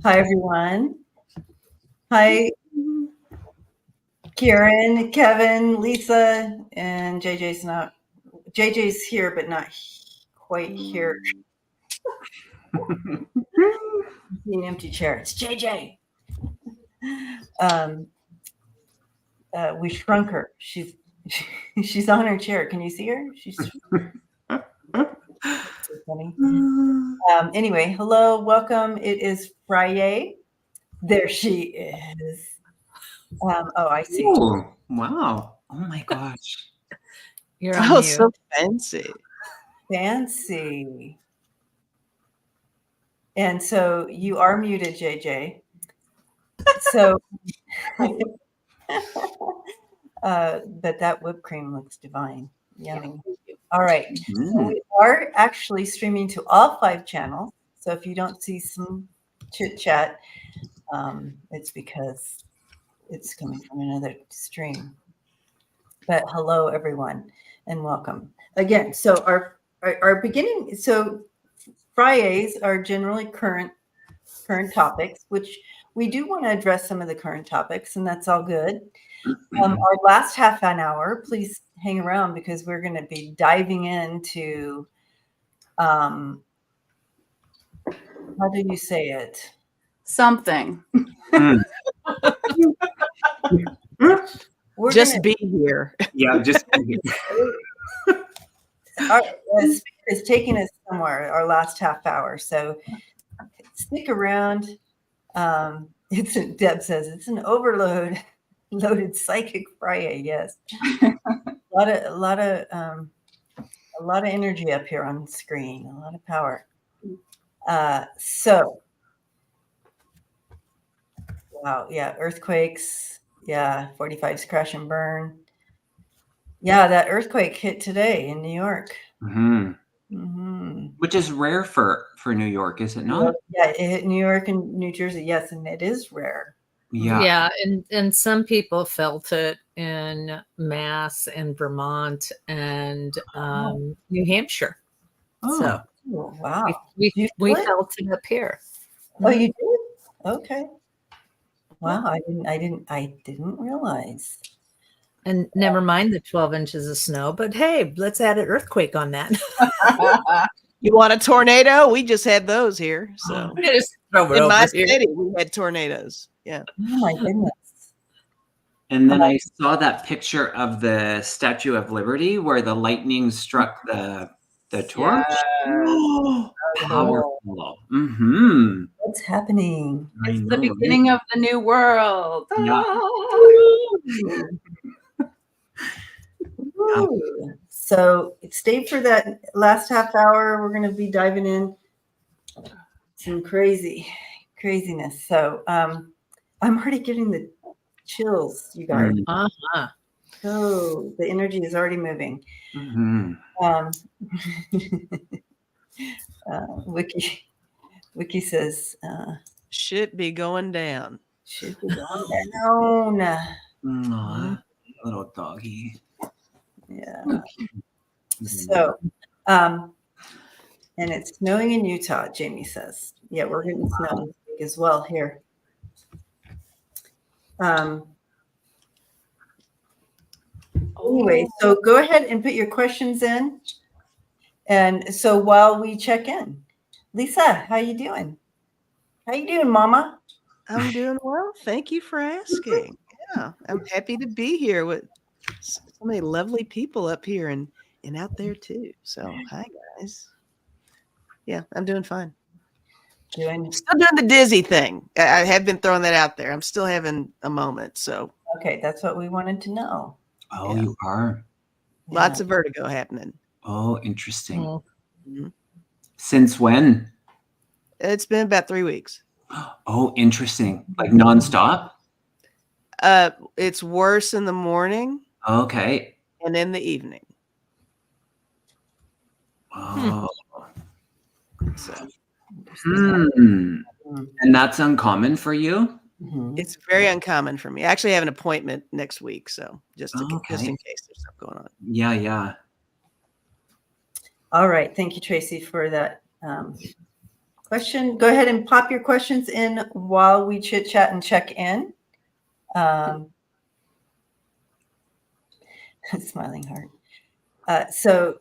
Hi, everyone. Hi, Karen, Kevin, Lisa, and JJ's here, but not quite here. An empty chair. It's JJ. We shrunk her. She's on her chair. Can you see her? She's so funny. Anyway, hello, welcome. It is FriYay. There she is. I see. Oh, wow. Oh my gosh. You're on mute. So fancy. Fancy. And so you are muted, JJ. So, but that whipped cream looks divine. Yummy. All right. So we are actually streaming to all 5 channels. So if you don't see some chit chat, it's because it's coming from another stream. But hello, everyone, and welcome again. So our beginning. So Fridays are generally current topics, which we do want to address some of the current topics, and that's all good. Our last half an hour, please hang around because we're going to be diving into, how do you say it? Something. Just be here. Yeah, just be here. Our speaker is taking us somewhere, our last half hour. So stick around. Deb says it's an loaded psychic Friday. Yes, a lot of energy up here on the screen. A lot of power. So, wow, yeah, earthquakes. Yeah, 45's crash and burn. Yeah, that earthquake hit today in New York. Which is rare for New York, is it not? Yeah, it hit New York and New Jersey. Yes, and it is rare. Yeah, and some people felt it in Mass and Vermont and New Hampshire. So wow, we felt it up here. Oh, you did? Okay. Wow, I didn't realize. And never mind the 12 inches of snow, but hey, let's add an earthquake on that. You want a tornado? We just had those here. So just throw it in over my here. city, we had tornadoes. Yeah. Oh my goodness. And then I saw that picture of the Statue of Liberty where the lightning struck the torch. Oh, powerful. What's happening? It's the beginning of the new world. Yeah. So stay for that last half hour. We're going to be diving in some craziness. So I'm already getting the chills, you guys. Oh, the energy is already moving. Wiki says should be going down. Should be going down. Little doggy. Yeah. So, and it's snowing in Utah, Jamie says. Yeah, we're getting snow as well here. Anyway, so go ahead and put your questions in. And so while we check in, Lisa, how you doing? How you doing, Mama? I'm doing well. Thank you for asking. Yeah, I'm happy to be here with so many lovely people up here and out there too. So hi guys. Yeah, I'm doing fine. Still doing the dizzy thing. I have been throwing that out there. I'm still having a moment. So okay, that's what we wanted to know. Oh, yeah. You are. Lots of vertigo happening. Oh, interesting. Since when? It's been about 3 weeks. Oh, interesting. Like nonstop? It's worse in the morning. Okay. And in the evening. Oh. So. And that's uncommon for you? It's very uncommon for me. I actually have an appointment next week, so just in case there's stuff going on. Yeah. All right. Thank you, Tracy, for that question. Go ahead and pop your questions in while we chit chat and check in. Smiling heart. So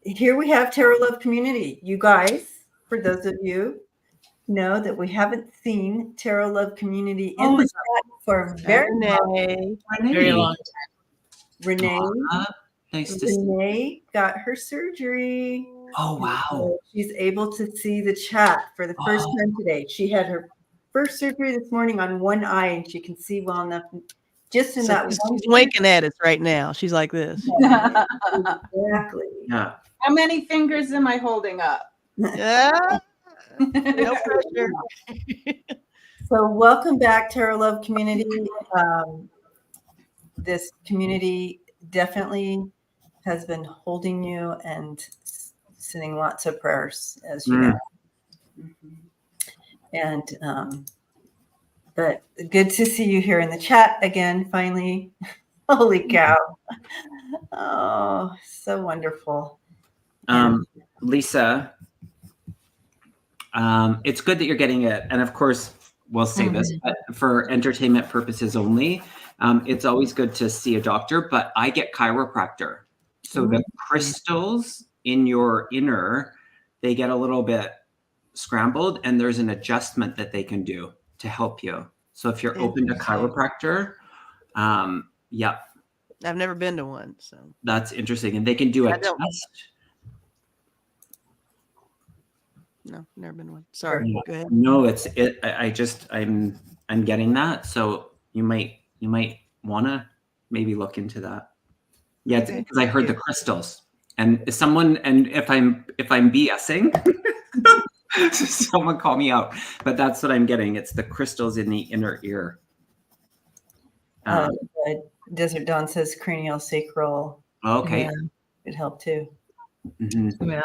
here we have Tarot Love Community. You guys, for those of you know that we haven't seen Tarot Love Community in the chat for a very Very long time. Renee. Nice to see. Renee got her surgery. Oh, wow. So she's able to see the chat for the first time today. She had her first surgery this morning on one eye, and she can see well enough just in that one. She's winking at us right now. She's like this. Exactly. Yeah. How many fingers am I holding up? Yeah. No pressure. So welcome back, Tarot Love Community. This community definitely has been holding you and sending lots of prayers, as you know. And but good to see you here in the chat again, finally. Holy cow. Oh, so wonderful. Lisa, it's good that you're getting it. And of course, we'll say this, but for entertainment purposes only, it's always good to see a doctor, but I get chiropractor. So the crystals in your inner, they get a little bit scrambled, and there's an adjustment that they can do to help you. So if you're open to chiropractor, yeah. I've never been to one, so That's interesting. And they can do a test. No, never been to one. Sorry. Yeah. Go ahead. No, I'm getting that. So you might want to maybe look into that. Yeah, because I heard the crystals. And if I'm BSing, someone call me out. But that's what I'm getting. It's the crystals in the inner ear. Desert Dawn says cranial sacral. Okay. Yeah, it helped too. Yeah.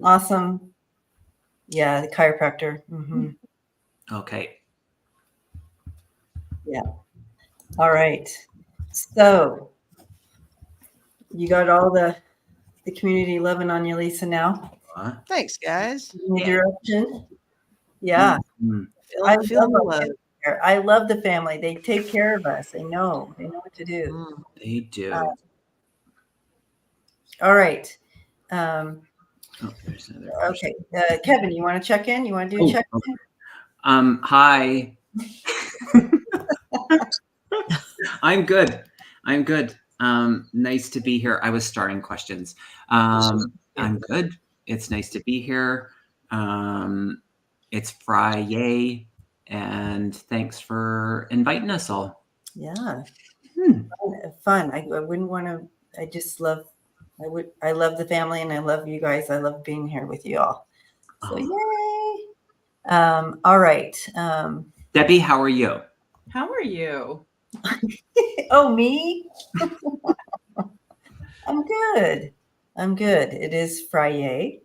Awesome. Yeah, the chiropractor. Okay. Yeah. All right. So you got all the community loving on you, Lisa, now. Thanks, guys. New direction. Yeah. I feel the love. I love the family. They take care of us. They know what to do. They do. All right. There's another Okay. Kevin, you want to check in? You want to do a check in? Okay. Hi. I'm good. Nice to be here. I was starting questions. I'm good. It's nice to be here. It's FriYay, and thanks for inviting us all. Yeah. Fun. I wouldn't want to. I love the family, and I love you guys. I love being here with you all. So yay. All right. Debbie, how are you? How are you? Oh, me? I'm good. It is FriYay.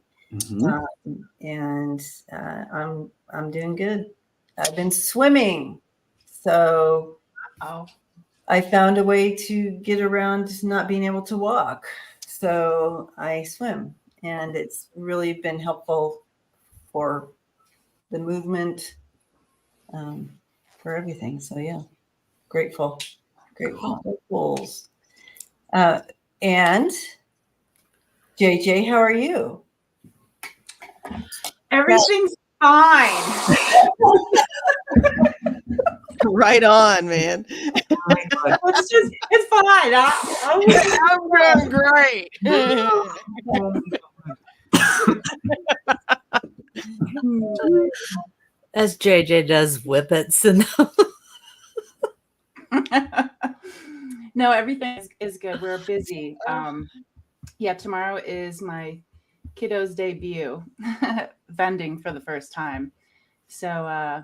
And I'm doing good. I've been swimming. So I found a way to get around not being able to walk. So I swim, and it's really been helpful for the movement, for everything. So yeah, grateful. Goals. And JJ, how are you? Everything's fine. Right on, man. It's fine. I'm doing great. As JJ does whippets and No, everything is good. We're busy. Yeah, tomorrow is my kiddo's debut vending for the first time. So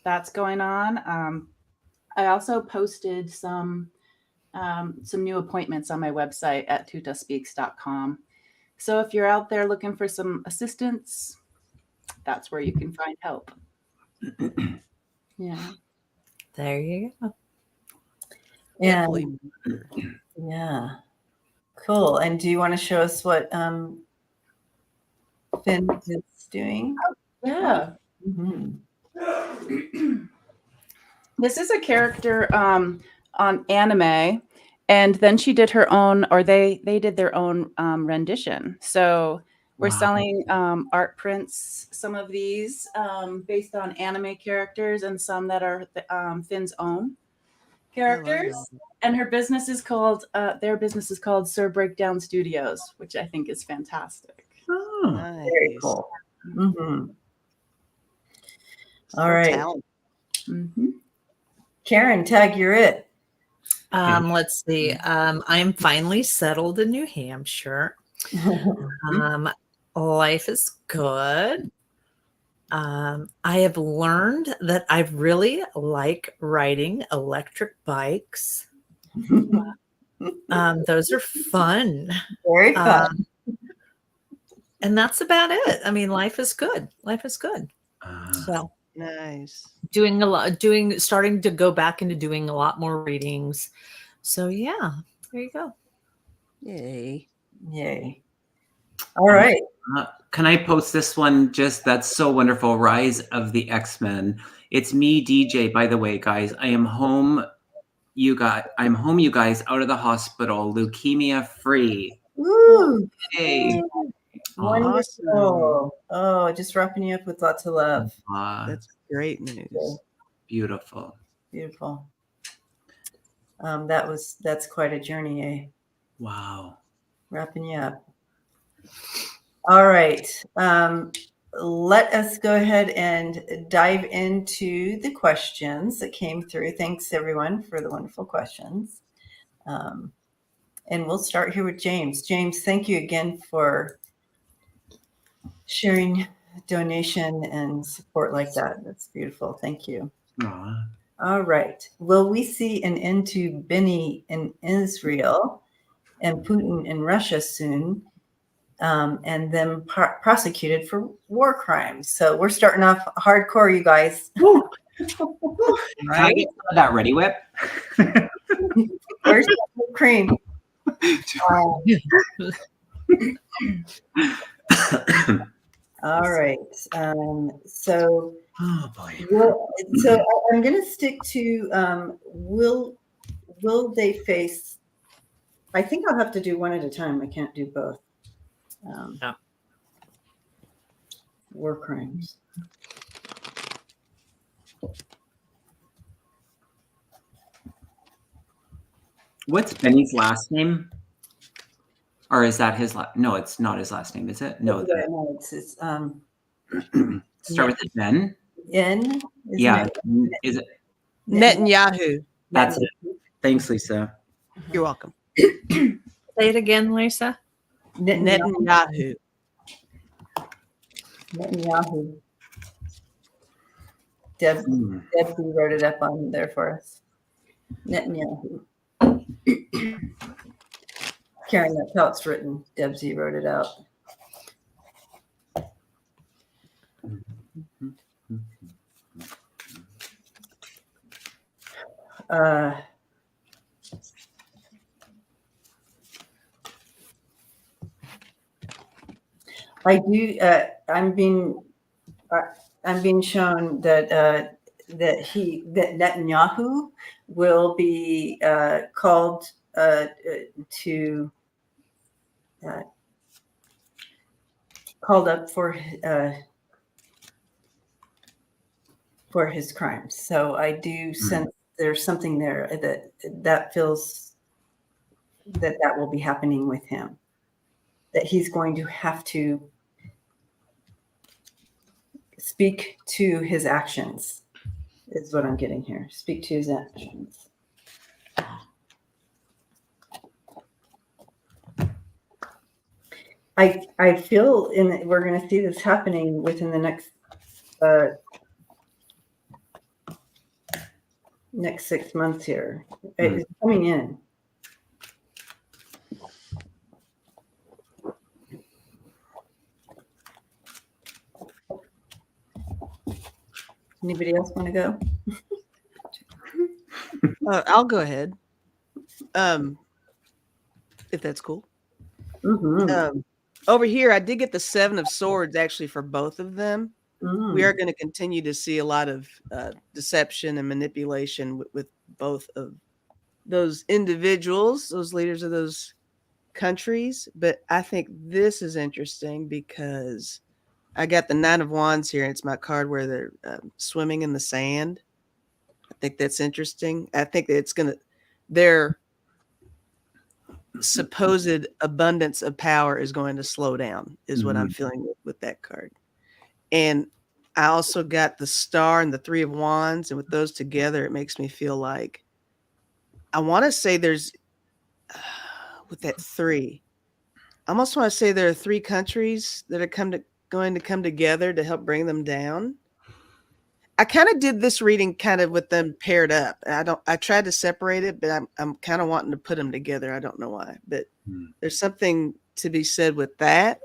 that's going on. I also posted some new appointments on my website at tutaspeaks.com. So if you're out there looking for some assistance, that's where you can find help. Yeah. there you go. And yeah, cool. And do you want to show us what Finn is doing? Yeah. Mhm. This is a character on anime, and then she did her own, or they did their own rendition. So we're Wow. selling art prints, some of these based on anime characters, and some that are Finn's own characters. that. And her business is called their business is called Sir Breakdown Studios, which I think is fantastic. Oh. Very Nice. cool. Mhm. So All right. talented. Mm-hmm. Karen, tag, you're it. Let's see. I'm finally settled in New Hampshire. Life is good. I have learned that I really like riding electric bikes. Those are fun. Very fun. And that's about it. I mean, life is good. Life is good. So Nice. starting to go back into doing a lot more readings. So yeah, there you go. Yay. Yay. All right. Can I post this one? Just that's so wonderful. Rise of the X-Men. It's me, DJ, by the way, guys. I'm home, you guys, out of the hospital, leukemia free. Woo. Hey. Wonderful. Oh, just wrapping you up with lots of love. That's great news. Beautiful. Beautiful. That's quite a journey, eh? Wow. Wrapping you up. All right. Let us go ahead and dive into the questions that came through. Thanks, everyone, for the wonderful questions. And we'll start here with James. James, thank you again for sharing donation and support like that. That's beautiful. Thank you. Aw. All right. Will we see an end to Benny in Israel and Putin in Russia soon, and then prosecuted for war crimes? So we're starting off hardcore, you guys. Can I get some of that Ready Whip? Where's the cream? All right. So, Oh boy. so I'm going to stick to will they face? I think I'll have to do one at a time. I can't do both. Yeah. War crimes. What's Benny's last name? Or is that his last? No, it's not his last name, is it? No. Yeah, no, it's Start with a N. N. Yeah. Is it? Netanyahu. That's it. Thanks, Lisa. You're welcome. Say it again, Lisa. Netanyahu. Netanyahu. Netanyahu. Debsy wrote it up on there for us. Netanyahu. Karen, that's how it's written. Debsy wrote it out. I do. I'm being shown that Netanyahu will be called called up for his crimes. So I do sense there's something there that feels that will be happening with him. That he's going to have to speak to his actions, is what I'm getting here. Speak to his actions. I feel we're going to see this happening within the next 6 months here. It's coming in. Anybody else want to go? I'll go ahead. If that's cool. Mm-hmm. Over here, I did get the 7 of Swords actually for both of them. we are going to continue to see a lot of deception and manipulation with both of those individuals, those leaders of those countries. But I think this is interesting because I got the Nine of Wands here, and it's my card where they're swimming in the sand. I think that's interesting. I think that it's going to, their supposed abundance of power is going to slow down, is what I'm feeling with that card. And I also got the Star and the Three of Wands. And with those together, it makes me feel like, I want to say there's, with that three, I almost want to say there are three countries that are going to come together to help bring them down. I kind of did this reading kind of with them paired up. I tried to separate it, but I'm kind of wanting to put them together. I don't know why, but there's something to be said with that.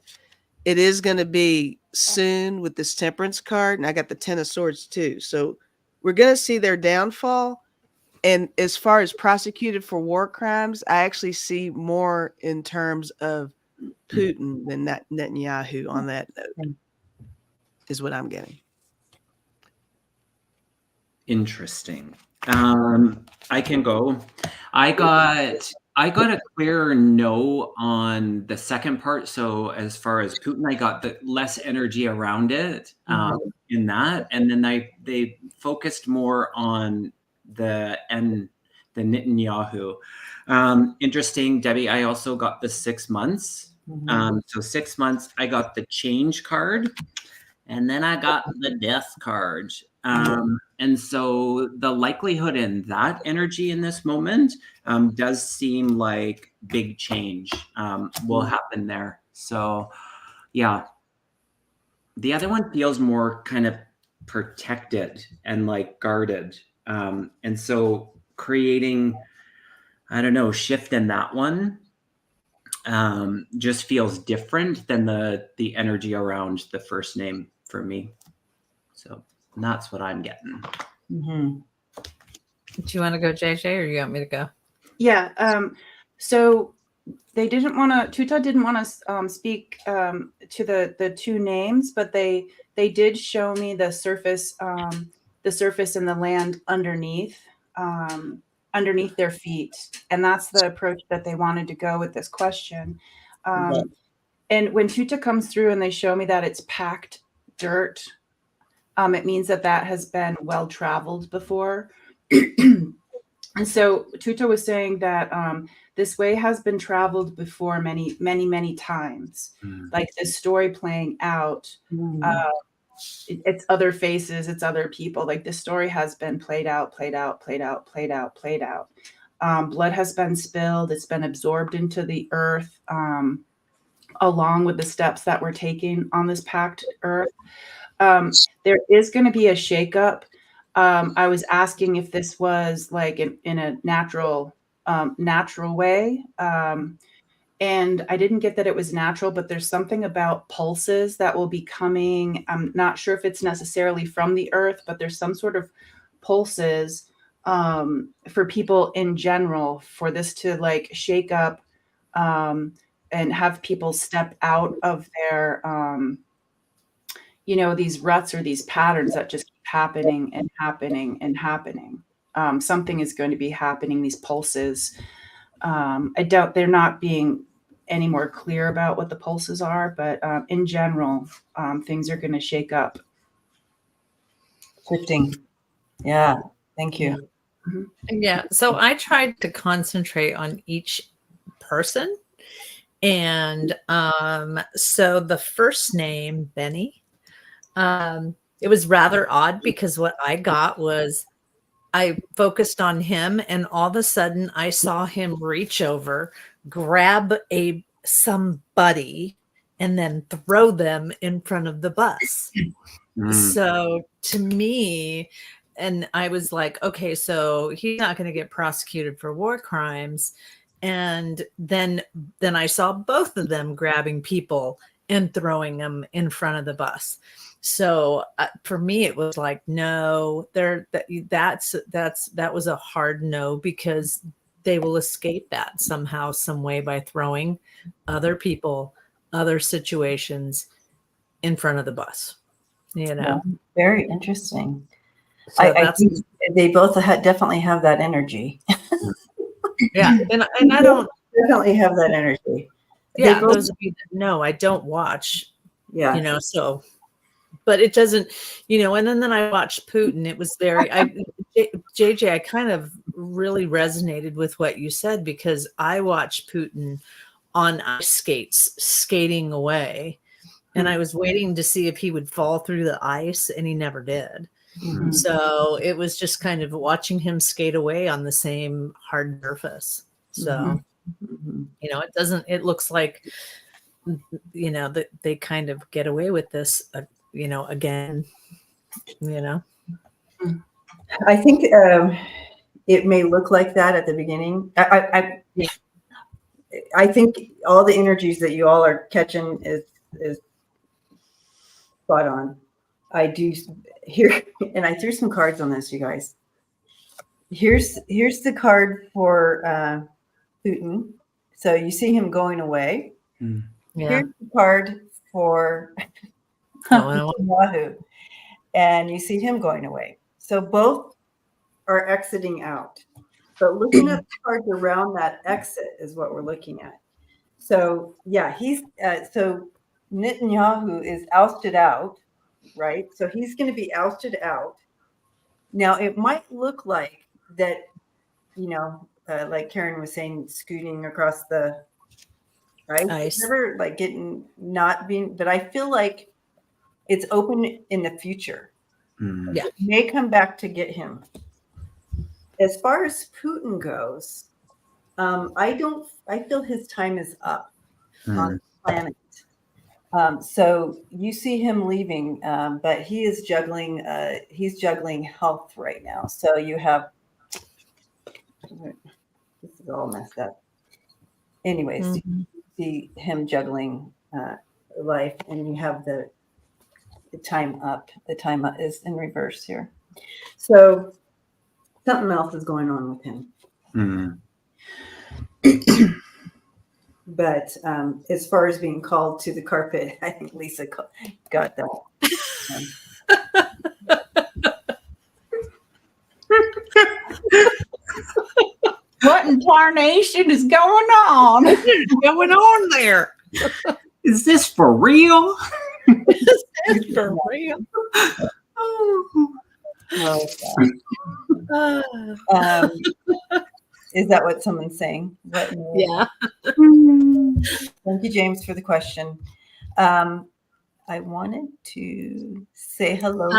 It is going to be soon with this Temperance card, and I got the Ten of Swords too. So we're going to see their downfall. And as far as prosecuted for war crimes, I actually see more in terms of Putin than Netanyahu on that note, is what I'm getting. Interesting. I can go. I got a clear no on the second part. So as far as Putin, I got the less energy around it in that, and then they focused more on the Netanyahu. Interesting, Debbie. I also got the 6 months. So 6 months. I got the Change card, and then I got the Death card. And so the likelihood in that energy in this moment does seem like big change will happen there. So, yeah. The other one feels more kind of protected and like guarded. And so creating, I don't know, shift in that one just feels different than the energy around the first name for me. So that's what I'm getting. Do you want to go, JJ, or you want me to go? Yeah. So they didn't want to. Tuta didn't want to speak to the two names, but they did show me the surface and the land underneath their feet, and that's the approach that they wanted to go with this question. And when Tuta comes through and they show me that it's packed dirt, it means that has been well traveled before. And so Tuta was saying that this way has been traveled before many, many, many times. Like this story playing out, it's other faces, it's other people. Like this story has been played out. Blood has been spilled. It's been absorbed into the earth, along with the steps that we're taking on this packed earth. There is going to be a shakeup. I was asking if this was like in a natural way. And I didn't get that it was natural, but there's something about pulses that will be coming. I'm not sure if it's necessarily from the earth, but there's some sort of pulses for people in general for this to like shake up and have people step out of their these ruts or these patterns that just keep happening and happening and happening. Something is going to be happening, these pulses. They're not being any more clear about what the pulses are, but in general, things are going to shake up. Shifting. Yeah. Thank you. Yeah. So I tried to concentrate on each person. And so the first name, Benny, it was rather odd because what I got was I focused on him, and all of a sudden I saw him reach over, grab somebody, and then throw them in front of the bus. So to me, and I was like, okay, so he's not going to get prosecuted for war crimes. And then I saw both of them grabbing people and throwing them in front of the bus. So for me, it was like, no, that was a hard no, because they will escape that somehow, some way, by throwing other people, other situations in front of the bus. you know. Very interesting. So I that's think they both definitely have that energy. yeah, and I don't. Definitely have that energy. They Yeah, both, those of you that know, I don't watch, yeah. you know, so, but it doesn't, you know, and then I watched Putin. It was JJ, I kind of really resonated with what you said because I watched Putin on ice skates skating away, and I was waiting to see if he would fall through the ice, and he never did. Mhm. So it was just kind of watching him skate away on the same hard surface. So, Mhm. you know, it looks like, you know, that they kind of get away with this, you know, again, you know. I think it may look like that at the beginning. I think all the energies that you all are catching is spot on. I do here, and I threw some cards on this, you guys. Here's the card for Putin. So you see him going away. Mm. Yeah. Here's the card for Wahoo, and you see him going away. So both are exiting out. But looking at the cards around that exit is what we're looking at. So yeah, he's so Netanyahu is ousted out, right? So he's going to be ousted out. Now it might look like that, you know, like Karen was saying, scooting across the ice. Never like getting not being, but I feel like it's open in the future. Mm. Yeah. It may come back to get him. As far as Putin goes, I feel his time is up on the planet. So you see him leaving, but he is juggling. He's juggling health right now. So you have, this is all messed up. Anyways, you see him juggling life, and you have the time up. The time up is in reverse here. So something else is going on with him. Mm. But as far as being called to the carpet, I think Lisa got that. What in tarnation is going on? What is going on there? Is this for real? It's for real. Oh, is that what someone's saying? Yeah. Thank you, James, for the question. I wanted to say hello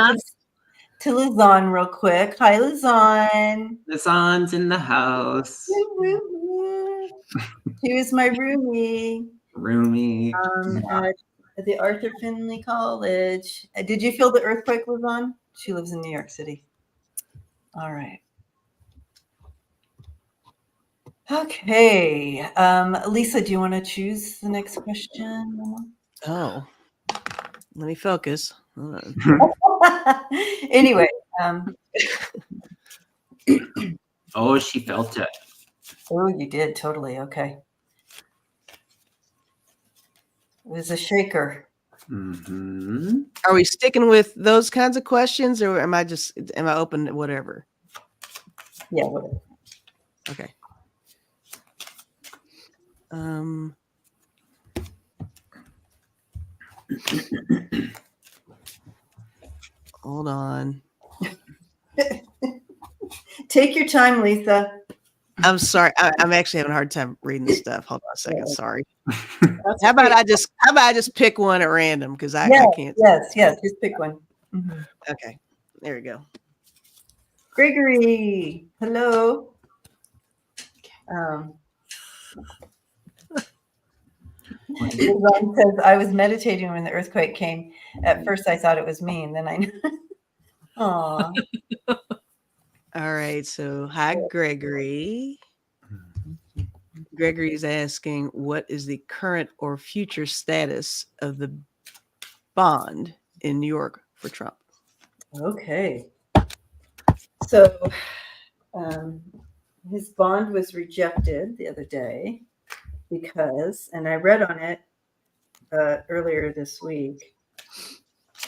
to Lizanne real quick. Hi, Lizanne. Lizanne's in the house. She was my roomie. At the Arthur Findlay College. Did you feel the earthquake, Lizanne? She lives in New York City. All right. Okay. Lisa, do you want to choose the next question? Oh, let me focus. Anyway. Oh, she felt it. Oh, you did. Totally. Okay. It was a shaker. Mm-hmm. Are we sticking with those kinds of questions, or am I open to whatever? Yeah, whatever. Okay. Hold on. Take your time, Lisa. I'm sorry. I'm actually having a hard time reading this stuff. Hold on a second. Sorry. How about I just pick one at random because I can't. Yes. Just pick one. Mm-hmm. Okay. There we go. Gregory, hello. Ron says, I was meditating when the earthquake came. At first, I thought it was me, and then I. Aw. All right. So, hi, Gregory. Gregory is asking, what is the current or future status of the bond in New York for Trump? Okay. So, his bond was rejected the other day because, and I read on it earlier this week,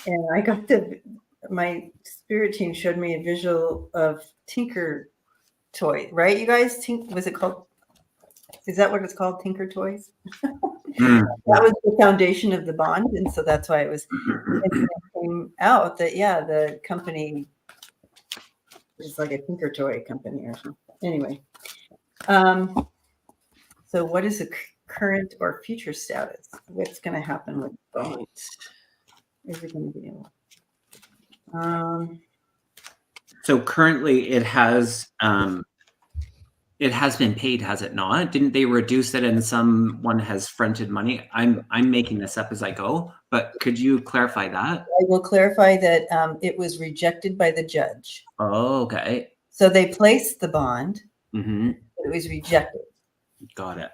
and I got my spirit team showed me a visual of Tinker Toy, right? You guys, was it called? Is that what it's called? Tinker Toys? That was the foundation of the bond, and so that's why it came out that the company is like a Tinker Toy company or something. Anyway, so what is the current or future status? What's going to happen with the bond? Is it going to be able? So currently it has been paid, has it not? Didn't they reduce it and someone has fronted money? I'm making this up as I go, but could you clarify that? I will clarify that it was rejected by the judge. Oh, okay. So they placed the bond, Mm-hmm. but it was rejected. Got it.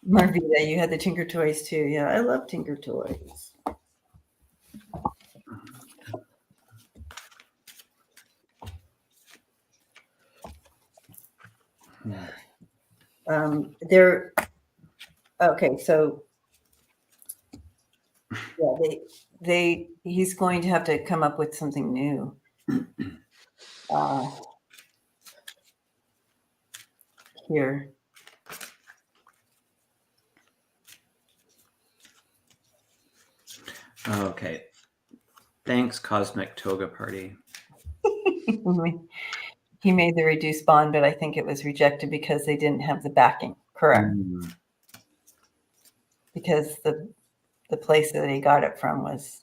Marvita, you had the Tinker Toys too. Yeah, I love Tinker Toys. They're okay. So he's going to have to come up with something new. Here. Okay. Thanks, Cosmic Toga Party. He made the reduced bond, but I think it was rejected because they didn't have the backing. Correct. Because the place that he got it from was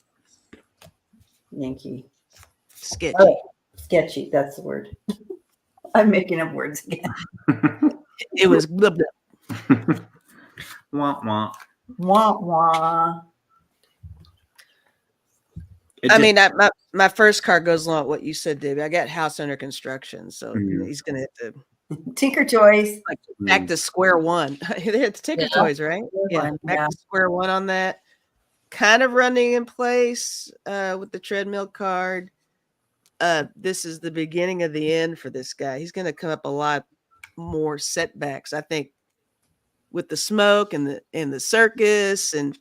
Yankee. Sketchy. Oh, sketchy. That's the word. I'm making up words again. It was blah, blah. Wah, wah. Wah, wah. I mean, my first card goes along with what you said, David. I got house under construction, so he's gonna have to Tinker Toys. like back to square one. It's Tinker Toys, right? Yeah, back to square one on that. Kind of running in place with the treadmill card. This is the beginning of the end for this guy. He's gonna come up a lot more setbacks, I think, with the smoke and the circus, and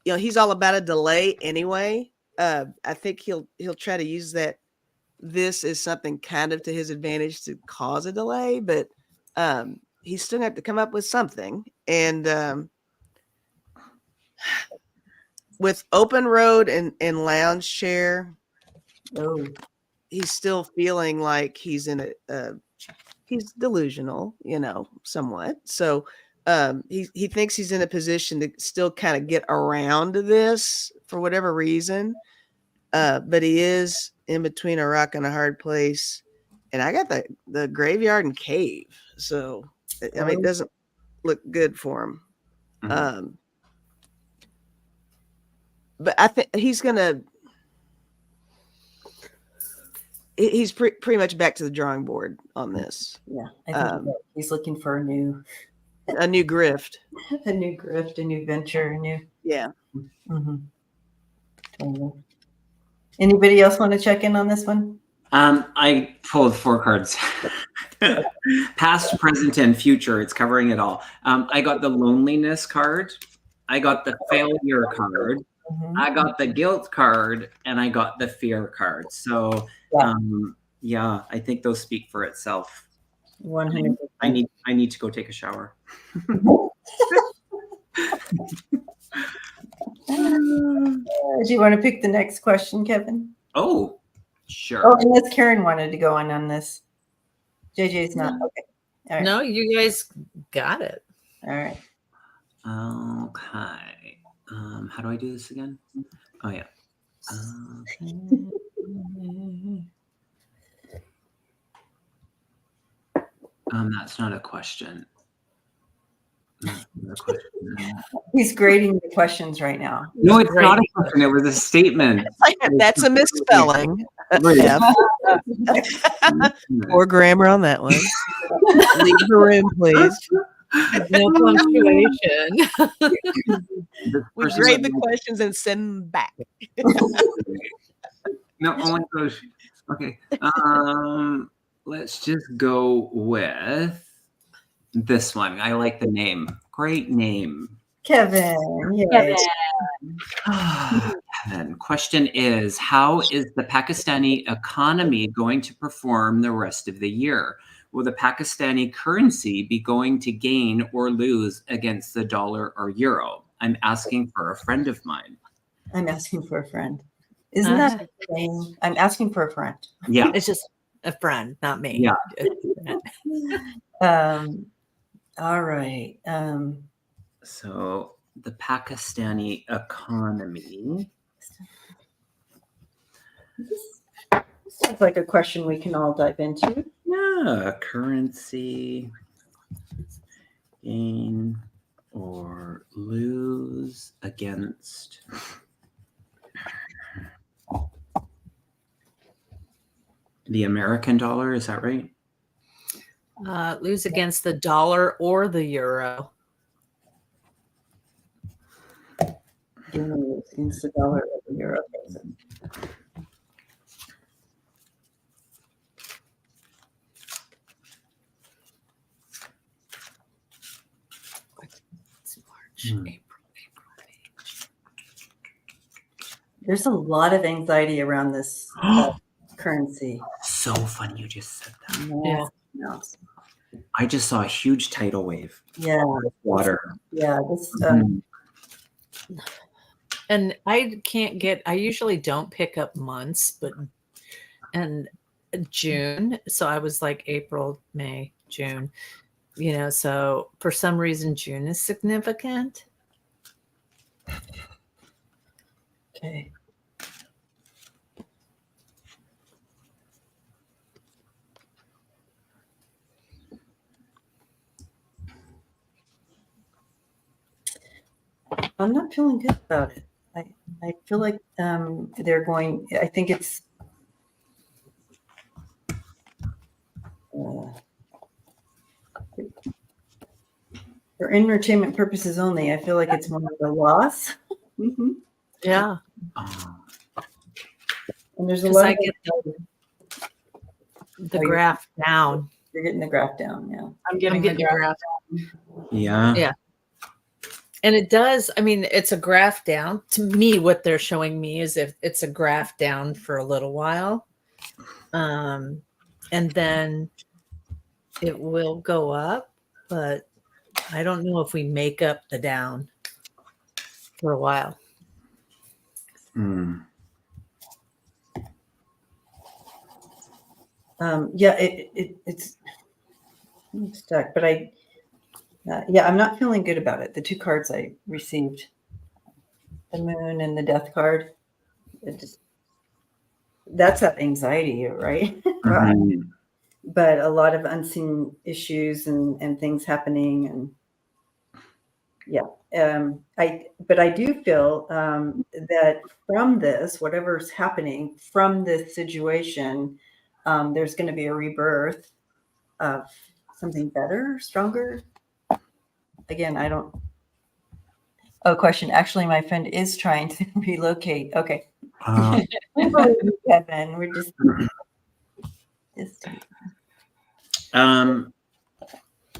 he's all about a delay anyway. I think he'll try to use this is something kind of to his advantage to cause a delay, but he's still gonna have to come up with something. And with open road and lounge chair, he's still feeling like he's in he's delusional, somewhat. So he thinks he's in a position to still kind of get around this for whatever reason. But he is in between a rock and a hard place. And I got the graveyard and cave. So, I mean, it doesn't look good for him. Mm-hmm. But I think he's pretty much back to the drawing board on this. Yeah, I think he's looking for a new grift. A new grift, a new venture, Yeah. Mm-hmm. Totally. Anybody else want to check in on this one? I pulled 4 cards. Past, present, and future. It's covering it all. I got the loneliness card. I got the failure card. Mm-hmm. I got the guilt card, and I got the fear card. So, I think those speak for itself. 100%. I need to go take a shower. Do you want to pick the next question, Kevin? Oh, sure. Oh, unless Karen wanted to go on this. JJ's not. Okay. All right. No, you guys got it. All right. Okay. How do I do this again? Oh, yeah. That's not a question. He's grading the questions right now. No, it's not a question. It was a statement. That's a misspelling. Poor grammar on that one. Leave the room, please. No punctuation. We grade the questions and send them back. No, oh my gosh. Okay. Let's just go with this one. I like the name. Great name. Kevin. Yay. Kevin. Kevin, question is, how is the Pakistani economy going to perform the rest of the year? Will the Pakistani currency be going to gain or lose against the dollar or euro? I'm asking for a friend of mine. I'm asking for a friend. Isn't that the thing? I'm asking for a friend. Yeah. It's just a friend, not me. Yeah. All right. So the Pakistani economy. This sounds like a question we can all dive into. Yeah, currency gain or lose against the American dollar. Is that right? Lose against the dollar or the euro. Against the dollar or the euro. It's March, April, May. There's a lot of anxiety around this currency. So funny you just said that. Yeah. No. I just saw a huge tidal wave. Yeah. Water. Yeah. This. And I usually don't pick up months, and June. So I was like April, May, June, so for some reason, June is significant. Okay. I'm not feeling good about it. I feel like they're going. I think it's. For entertainment purposes only, I feel like it's more of a loss. Mm-hmm. Yeah. And there's a lot. I get the graph down. You're getting the graph down. Yeah. I'm getting the graph down. Yeah. Yeah. And it does. I mean, it's a graph down. To me, what they're showing me is if it's a graph down for a little while. And then it will go up, but I don't know if we make up the down for a while. Yeah, it's I'm stuck, but I'm not feeling good about it. The two cards I received, the moon and the death card, that's that anxiety, right? Mm-hmm. But a lot of unseen issues and things happening, and I do feel that from this, whatever's happening from this situation, there's going to be a rebirth of something better, stronger. Again, I don't. Oh, question. Actually, my friend is trying to relocate. Okay. Kevin, we're just.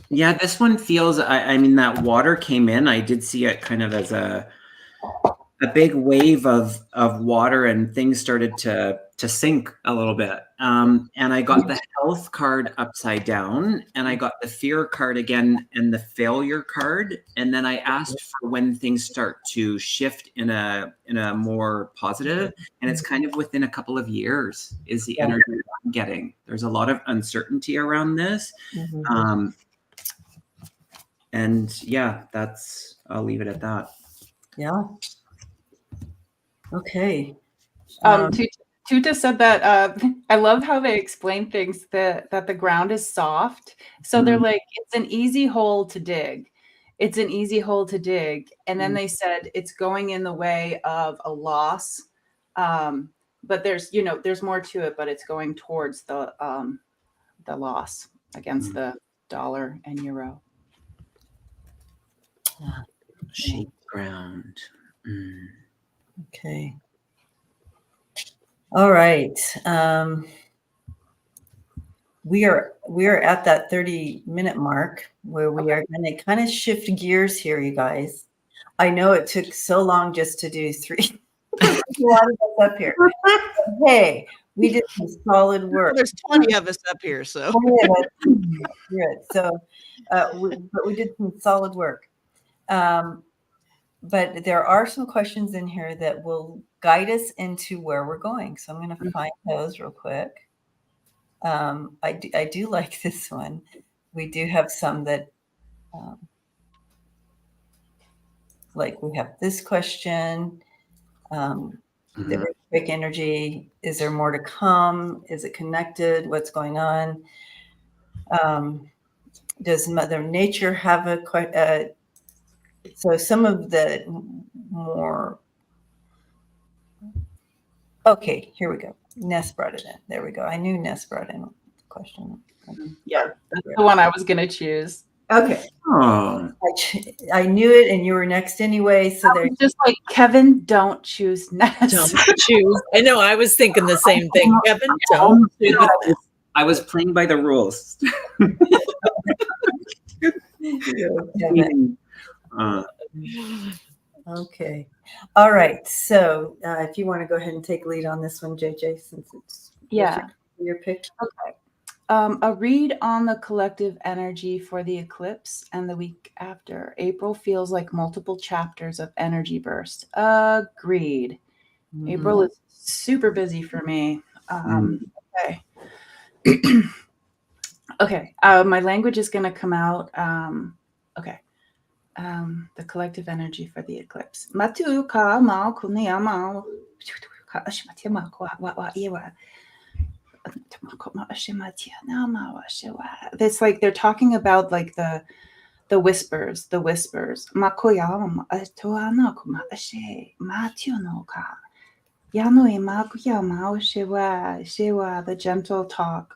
Yeah, this one feels. I mean, that water came in. I did see it kind of as a big wave of water, and things started to sink a little bit. And I got the health card upside down, and I got the fear card again, and the failure card. And then I asked for when things start to shift in a more positive, and it's kind of within a couple of years is the energy I'm getting. There's a lot of uncertainty around this. Mm-hmm. And yeah, I'll leave it at that. Yeah. Okay. Tuta said that I love how they explain things that the ground is soft. So they're like, it's an easy hole to dig. It's an easy hole to dig. And then they said it's going in the way of a loss. But there's more to it, but it's going towards the loss against the dollar and euro. Shape ground. Okay. All right. We are at that 30-minute mark where we are going to kind of shift gears here, you guys. I know it took so long just to do 3. A lot of us up here. Hey, we did some solid work. Well, there's 20 of us up here, so. Good. So, but we did some solid work. But there are some questions in here that will guide us into where we're going. So I'm going to find those real quick. I do like this one. We do have some that, like we have this question. The earthquake energy, is there more to come? Is it connected? What's going on? Does Mother Nature have so some of the more, okay, here we go. Ness brought it in. There we go. I knew Ness brought in the question. Yeah, that's the one I was going to choose. Okay. Oh. I knew it, and you were next anyway. So there's Just like, Kevin, don't choose Ness. Don't choose. I know. I was thinking the same thing. Kevin, don't choose. I was playing by the rules. Okay. All right. So if you want to go ahead and take lead on this one, JJ, since it's your pick. Okay. A read on the collective energy for the eclipse and the week after. April feels like multiple chapters of energy burst. Agreed. Mm-hmm. April is super busy for me. Okay. Okay. My language is going to come out. Okay. The collective energy for the eclipse. It's like they're talking about like the whispers. The gentle talk.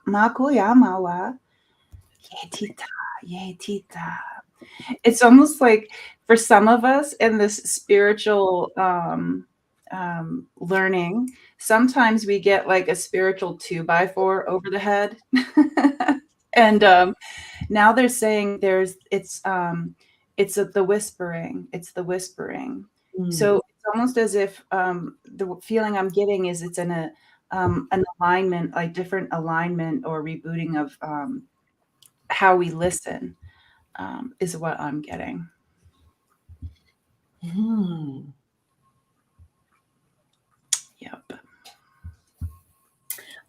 It's almost like for some of us in this spiritual learning, sometimes we get like a spiritual 2x4 over the head. And now they're saying it's the whispering. It's the whispering. So it's almost as if the feeling I'm getting is it's in an alignment, like different alignment or rebooting of how we listen, is what I'm getting. Yep.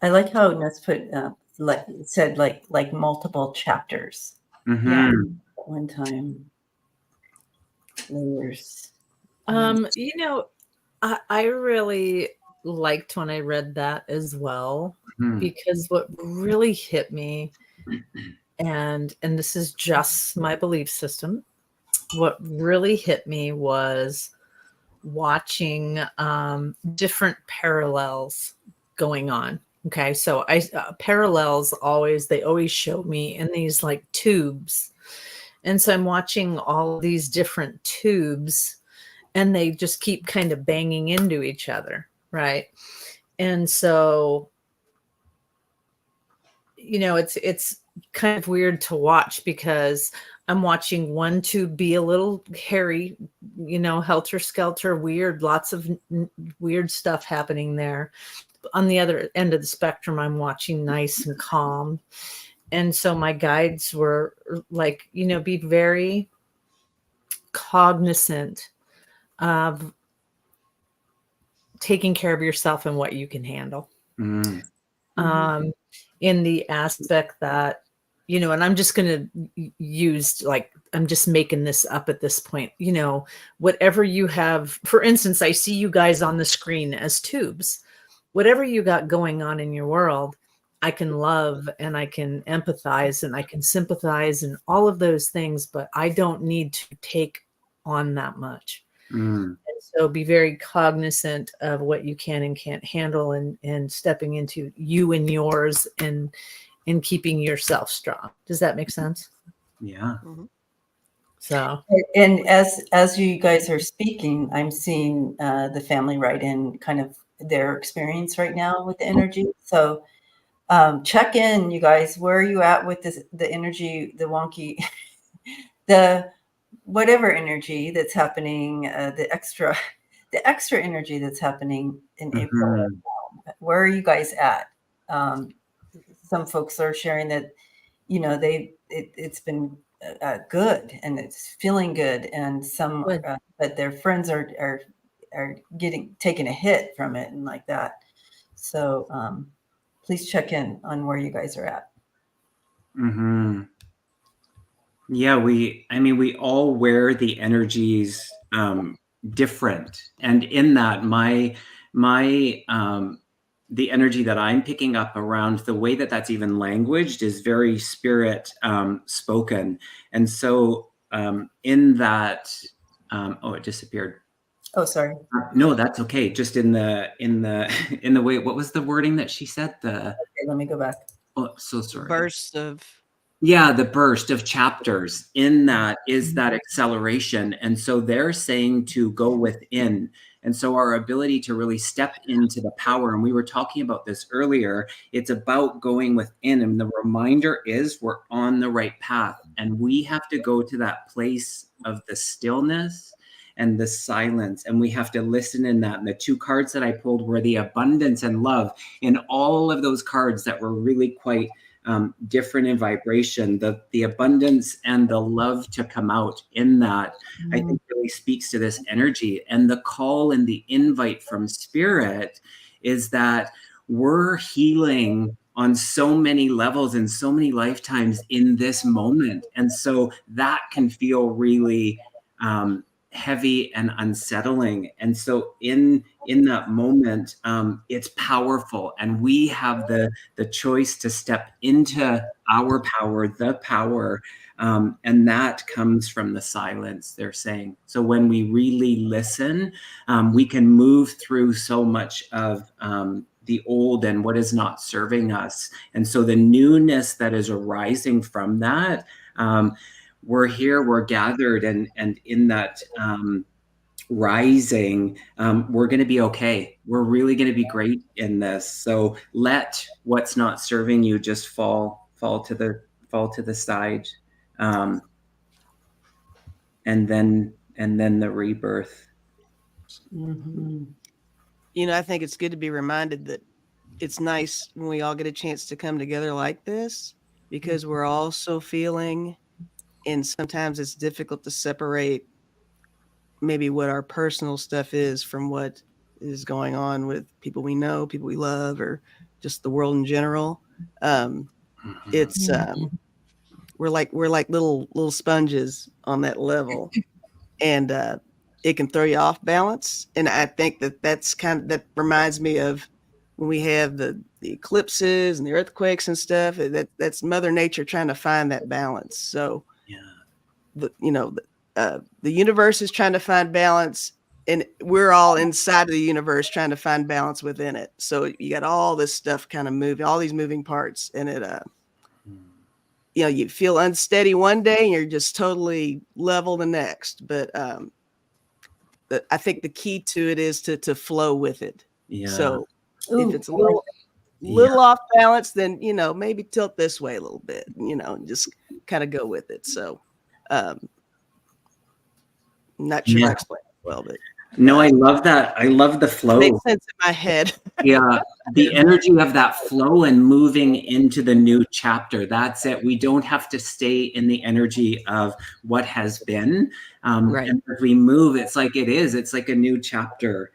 I like how Ness put said like multiple chapters. Yeah. At one time. Layers. You know, I really liked when I read that as well, because what really hit me, and this is just my belief system, what really hit me was watching different parallels going on. Okay, so parallels they always show me in these like tubes, and so I'm watching all these different tubes, and they just keep kind of banging into each other, right? And so, you know, it's kind of weird to watch because I'm watching one tube be a little hairy, you know, helter-skelter, weird, lots of weird stuff happening there. On the other end of the spectrum, I'm watching nice and calm. And so my guides were like, you know, be very cognizant of taking care of yourself and what you can handle. In the aspect that, you know, and I'm just going to use, like, I'm just making this up at this point, you know, whatever you have, for instance, I see you guys on the screen as tubes, whatever you got going on in your world, I can love and I can empathize and I can sympathize and all of those things, but I don't need to take on that much. And so be very cognizant of what you can and can't handle, and stepping into you and yours, and keeping yourself strong. Does that make sense? Yeah. So, and as you guys are speaking, I'm seeing the family write in kind of their experience right now with the energy. So check in, you guys. Where are you at with the energy, the wonky, whatever energy that's happening, the extra energy that's happening in April. Where are you guys at? Some folks are sharing that, you know, it's been good and it's feeling good, and some, but their friends are taking a hit from it and like that. So please check in on where you guys are at. Yeah, we all wear the energies different, and in that, the energy that I'm picking up around the way that that's even languaged is very spirit spoken, and so in that, oh, it disappeared. Oh, sorry. No, that's okay. Just in the way. What was the wording that she said? Okay, let me go back. Oh, so sorry. Bursts of. Yeah, the burst of chapters in that is that acceleration. And so they're saying to go within. And so our ability to really step into the power, and we were talking about this earlier, it's about going within. And the reminder is we're on the right path. And we have to go to that place of the stillness and the silence. And we have to listen in that. And the two cards that I pulled were the abundance and love. In all of those cards that were really quite different in vibration, the abundance and the love to come out in that, I think really speaks to this energy. And the call and the invite from spirit is that we're healing on so many levels and so many lifetimes in this moment. And so that can feel really heavy and unsettling. And so in that moment, it's powerful, and we have the choice to step into our power, the power, and that comes from the silence, they're saying. So when we really listen, we can move through so much of the old and what is not serving us. And so the newness that is arising from that, we're here, we're gathered, and in that rising, we're going to be okay. We're really going to be great in this. So let what's not serving you just fall to the side, and then the rebirth. You know, I think it's good to be reminded that it's nice when we all get a chance to come together like this, because we're all so feeling. And sometimes it's difficult to separate maybe what our personal stuff is from what is going on with people we know, people we love, or just the world in general. It's we're like little sponges on that level, and it can throw you off balance. And I think that reminds me of when we have the eclipses and the earthquakes and stuff. That's Mother Nature trying to find that balance. So the universe is trying to find balance, and we're all inside of the universe trying to find balance within it. So you got all this stuff kind of moving, all these moving parts, and it, you feel unsteady one day and you're just totally level the next. But I think the key to it is to flow with it. Yeah. So if it's a little off balance, then, maybe tilt this way a little bit, and just kind of go with it. So, not sure I explained it well, but no, I love that. I love the flow. Makes sense in my head. Yeah, the energy of that flow and moving into the new chapter. That's it. We don't have to stay in the energy of what has been. Right. And as we move, it's like a new chapter,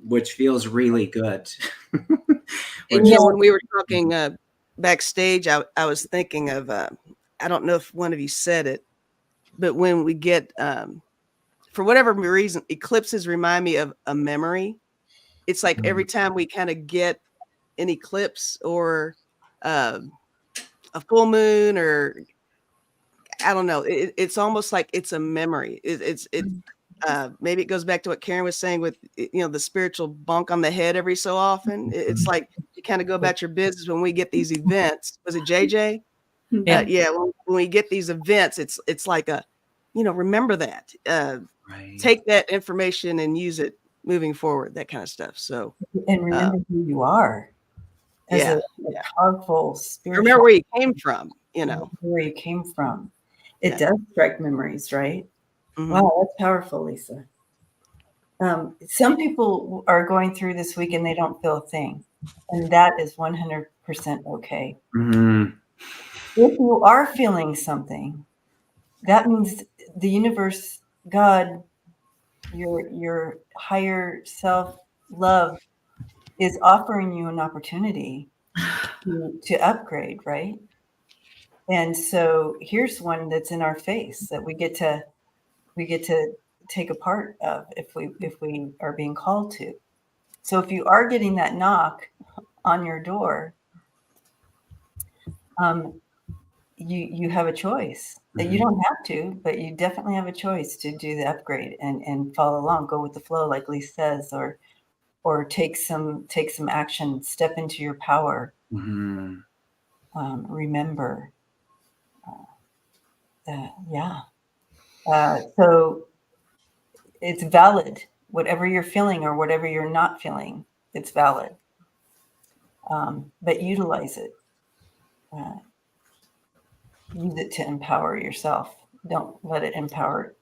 which feels really good. And when we were talking backstage, I was thinking of, I don't know if one of you said it, but when we get, for whatever reason, eclipses remind me of a memory. It's like every time we kind of get an eclipse or a full moon, or I don't know, it's almost like it's a memory. Maybe it goes back to what Karen was saying with, the spiritual bonk on the head every so often. It's like you kind of go about your business when we get these events. Was it JJ? Yeah. When we get these events, it's like a, remember that. Right. Take that information and use it moving forward, that kind of stuff. So, and remember who you are as a powerful spirit. Remember where you came from, where you came from. It does strike memories, right? Mhm. Wow, that's powerful, Lisa. Some people are going through this week and they don't feel a thing, and that is 100% okay. Mhm. If you are feeling something, that means the universe, God, your higher self love is offering you an opportunity to upgrade, right? And so here's one that's in our face that we get to take a part of if we are being called to. So if you are getting that knock on your door, you have a choice. You don't have to, but you definitely have a choice to do the upgrade and follow along, go with the flow, like Lisa says, or take some action, step into your power. Mhm. Remember that, yeah. So it's valid. Whatever you're feeling or whatever you're not feeling, it's valid. But utilize it. Use it to empower yourself. Don't let it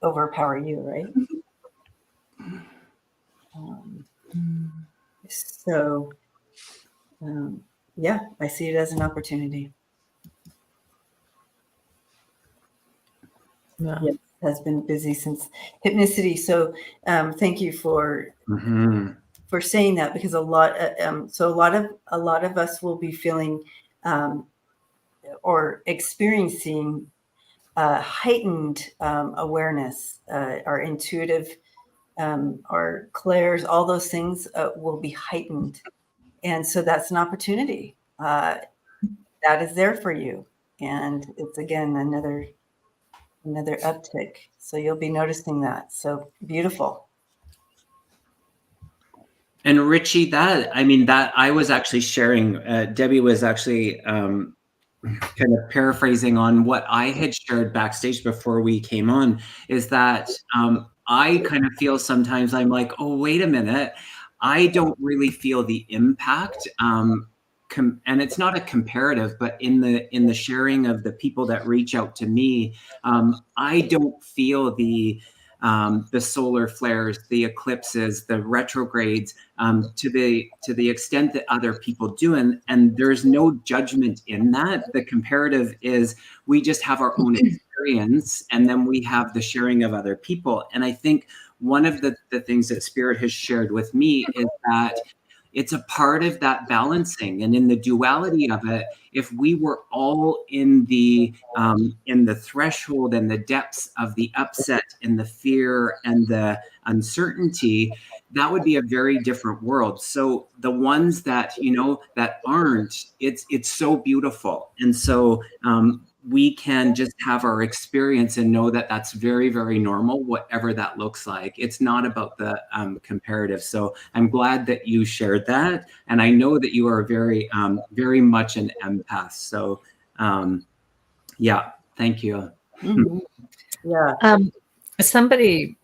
overpower you, right? So, yeah, I see it as an opportunity. Yeah. Yes, has been busy since hypnicity. So, thank you for saying that, because a lot of us will be feeling or experiencing heightened awareness, our intuitive, our clairs, all those things will be heightened. And so that's an opportunity that is there for you. And it's, again, another uptick. So you'll be noticing that. So beautiful. And Richie, that I was actually sharing, Debbie was actually kind of paraphrasing on what I had shared backstage before we came on, is that I kind of feel sometimes I'm like, oh, wait a minute, I don't really feel the impact. And it's not a comparative, but in the sharing of the people that reach out to me, I don't feel the solar flares, the eclipses, the retrogrades, to the extent that other people do, and there's no judgment in that. The comparative is we just have our own experience, and then we have the sharing of other people. And I think one of the things that Spirit has shared with me is that it's a part of that balancing, and in the duality of it, if we were all in the threshold and the depths of the upset and the fear and the uncertainty, that would be a very different world. So the ones that that aren't, it's so beautiful. And so we can just have our experience and know that that's very, very normal, whatever that looks like. It's not about the comparative. So I'm glad that you shared that. And I know that you are very, very much an empath. So yeah, thank you. Mm-hmm. Yeah. Somebody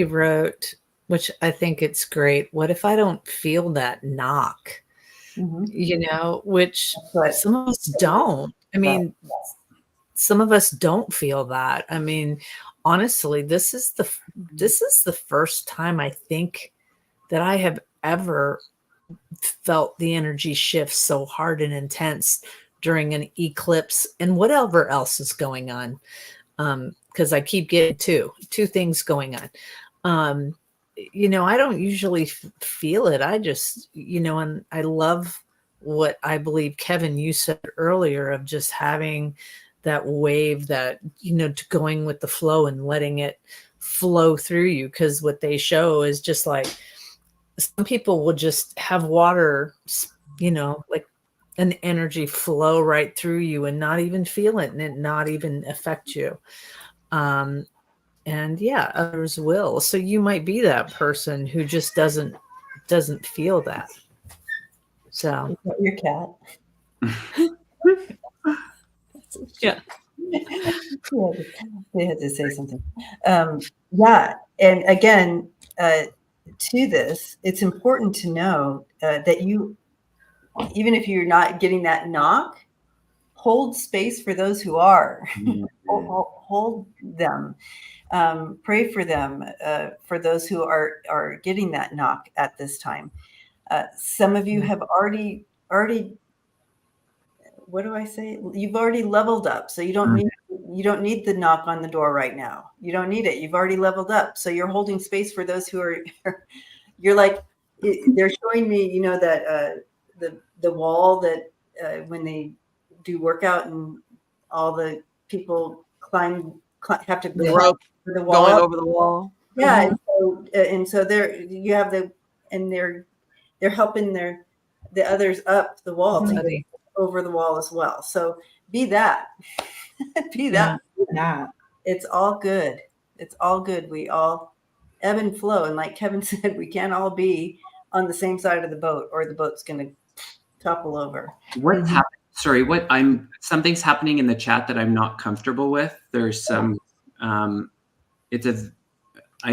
wrote, which I think it's great, what if I don't feel that knock? Mm-hmm. Which Right. some of us don't. I mean, some of us don't feel that. I mean, honestly, this is the first time I think that I have ever felt the energy shift so hard and intense during an eclipse and whatever else is going on. Because I keep getting two things going on. I don't usually feel it. I just, and I love what I believe, Kevin, you said earlier, of just having that wave, that, to going with the flow and letting it flow through you. Because what they show is just like, some people will just have water, like an energy flow right through you and not even feel it, and it not even affect you. And yeah, others will. So you might be that person who just doesn't feel that. So Your cat. yeah. They had to say something. Yeah. And again, to this, it's important to know that you, even if you're not getting that knock, hold space for those who are. Mhm. Hold them. Pray for them, for those who are getting that knock at this time. Some of you have already, what do I say? You've already leveled up, so you don't need the knock on the door right now. You don't need it. You've already leveled up, so you're holding space for those who are. You're like, they're showing me, that the wall that when they do workout and all the people have to The climb rope over the wall. going over the wall. Yeah, and so there you have they're helping the others up the wall to get over the wall as well. So be that, be that. Yeah. It's all good. It's all good. We all ebb and flow, and like Kevin said, we can't all be on the same side of the boat, or the boat's going to topple over. What's happening? Sorry, something's happening in the chat that I'm not comfortable with. There's some, I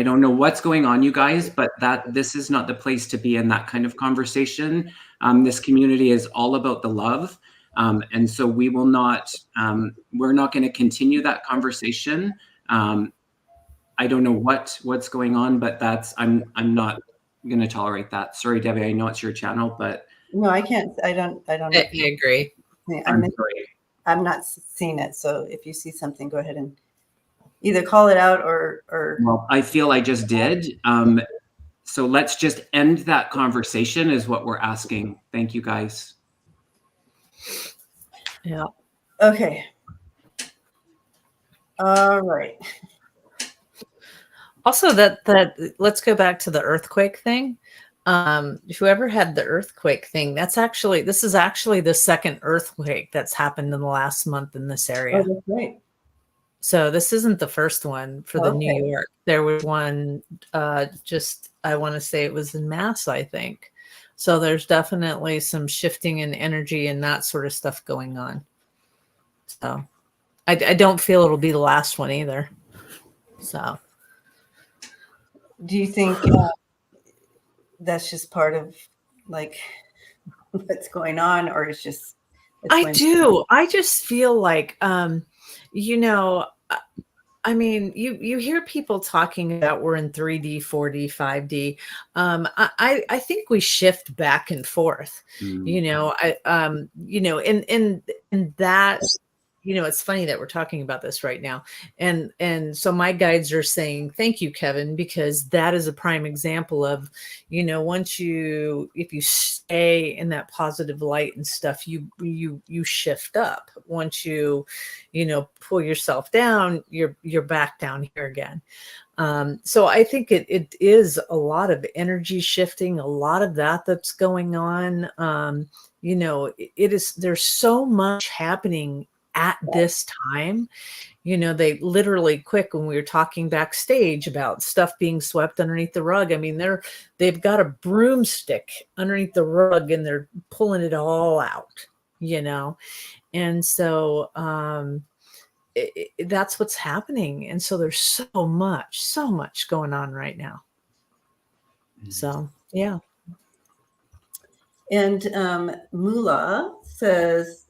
don't know what's going on, you guys, but this is not the place to be in that kind of conversation. This community is all about the love. And so we will not, we're not going to continue that conversation. I don't know what's going on, but I'm not going to tolerate that. Sorry, Debbie, I know it's your channel, but. No, I can't. I don't. I agree. I'm sorry. I'm not seeing it. So if you see something, go ahead and either call it out or. Well, I feel I just did. So let's just end that conversation is what we're asking. Thank you, guys. Yeah. Okay. All right. Also, that let's go back to the earthquake thing. Whoever had the earthquake thing, this is actually the second earthquake that's happened in the last month in this area. Oh, that's right. So this isn't the first one for the New York. There was one I want to say it was in Mass, I think. So there's definitely some shifting in energy and that sort of stuff going on. So I don't feel it'll be the last one either. So do you think that's just part of like what's going on, or it's just? I do. I just feel like, I mean, you hear people talking about we're in 3D, 4D, 5D. I think we shift back and forth. In that. It's funny that we're talking about this right now. And so my guides are saying, thank you, Kevin, because that is a prime example of, if you stay in that positive light and stuff, you shift up. Once you pull yourself down, you're back down here again. So I think it is a lot of energy shifting, a lot of that's going on. There's so much happening at this time. They literally when we were talking backstage about stuff being swept underneath the rug. I mean, they've got a broomstick underneath the rug and they're pulling it all out, and so that's what's happening. And so there's so much going on right now. So, yeah. And Mula says,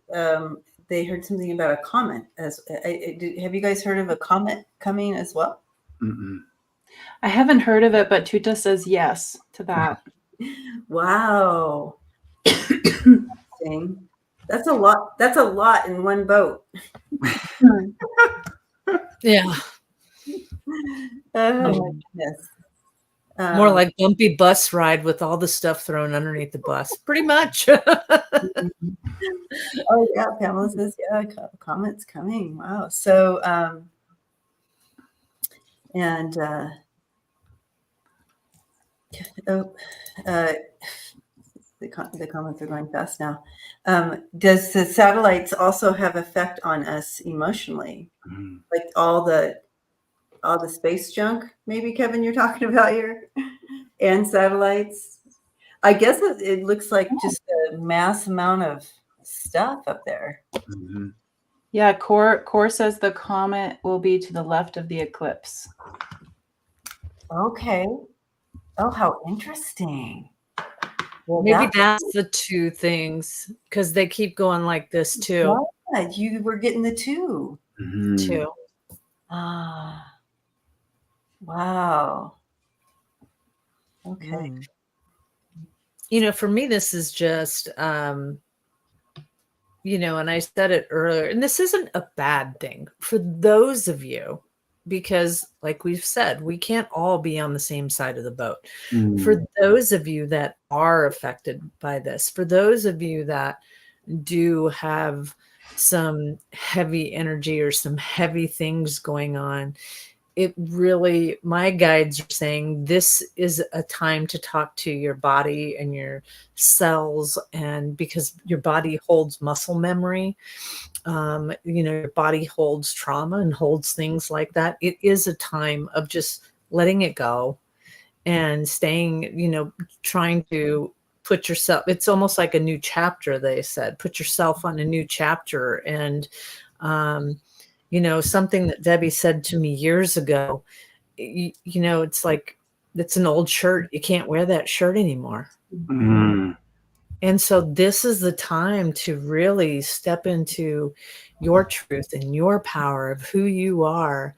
they heard something about a comet. Have you guys heard of a comet coming as well? Mm-mm. I haven't heard of it, but Tuta says yes to that. Wow. That's a lot. That's a lot in one boat. Yeah. Oh my goodness. More like bumpy bus ride with all the stuff thrown underneath the bus. Pretty much. Oh yeah, Pamela says, yeah, comments coming. Wow. So the comments are going fast now. Does the satellites also have effect on us emotionally? Mm-hmm. Like all the space junk, maybe, Kevin, you're talking about here, and satellites? I guess it looks like just a mass amount of stuff up there. Mm-hmm. Yeah, Core says the comet will be to the left of the eclipse. Okay. Oh, how interesting. Well, Maybe that's the two things, because they keep going like this too. Yeah, you were getting the 2. Mhm. Too. Ah, wow. Okay. Mm. You know, for me, this is just, you know, and I said it earlier, and this isn't a bad thing for those of you, because like we've said, we can't all be on the same side of the boat. For Mm. those of you that are affected by this, for those of you that do have some heavy energy or some heavy things going on, it really, my guides are saying this is a time to talk to your body and your cells, and because your body holds muscle memory, you know, your body holds trauma and holds things like that. It is a time of just letting it go and staying, you know, trying to put yourself, it's almost like a new chapter. They said put yourself on a new chapter. And you know, something that Debbie said to me years ago, you know, it's like, it's an old shirt, you can't wear that shirt anymore. Mm. And so this is the time to really step into your truth and your power of who you are.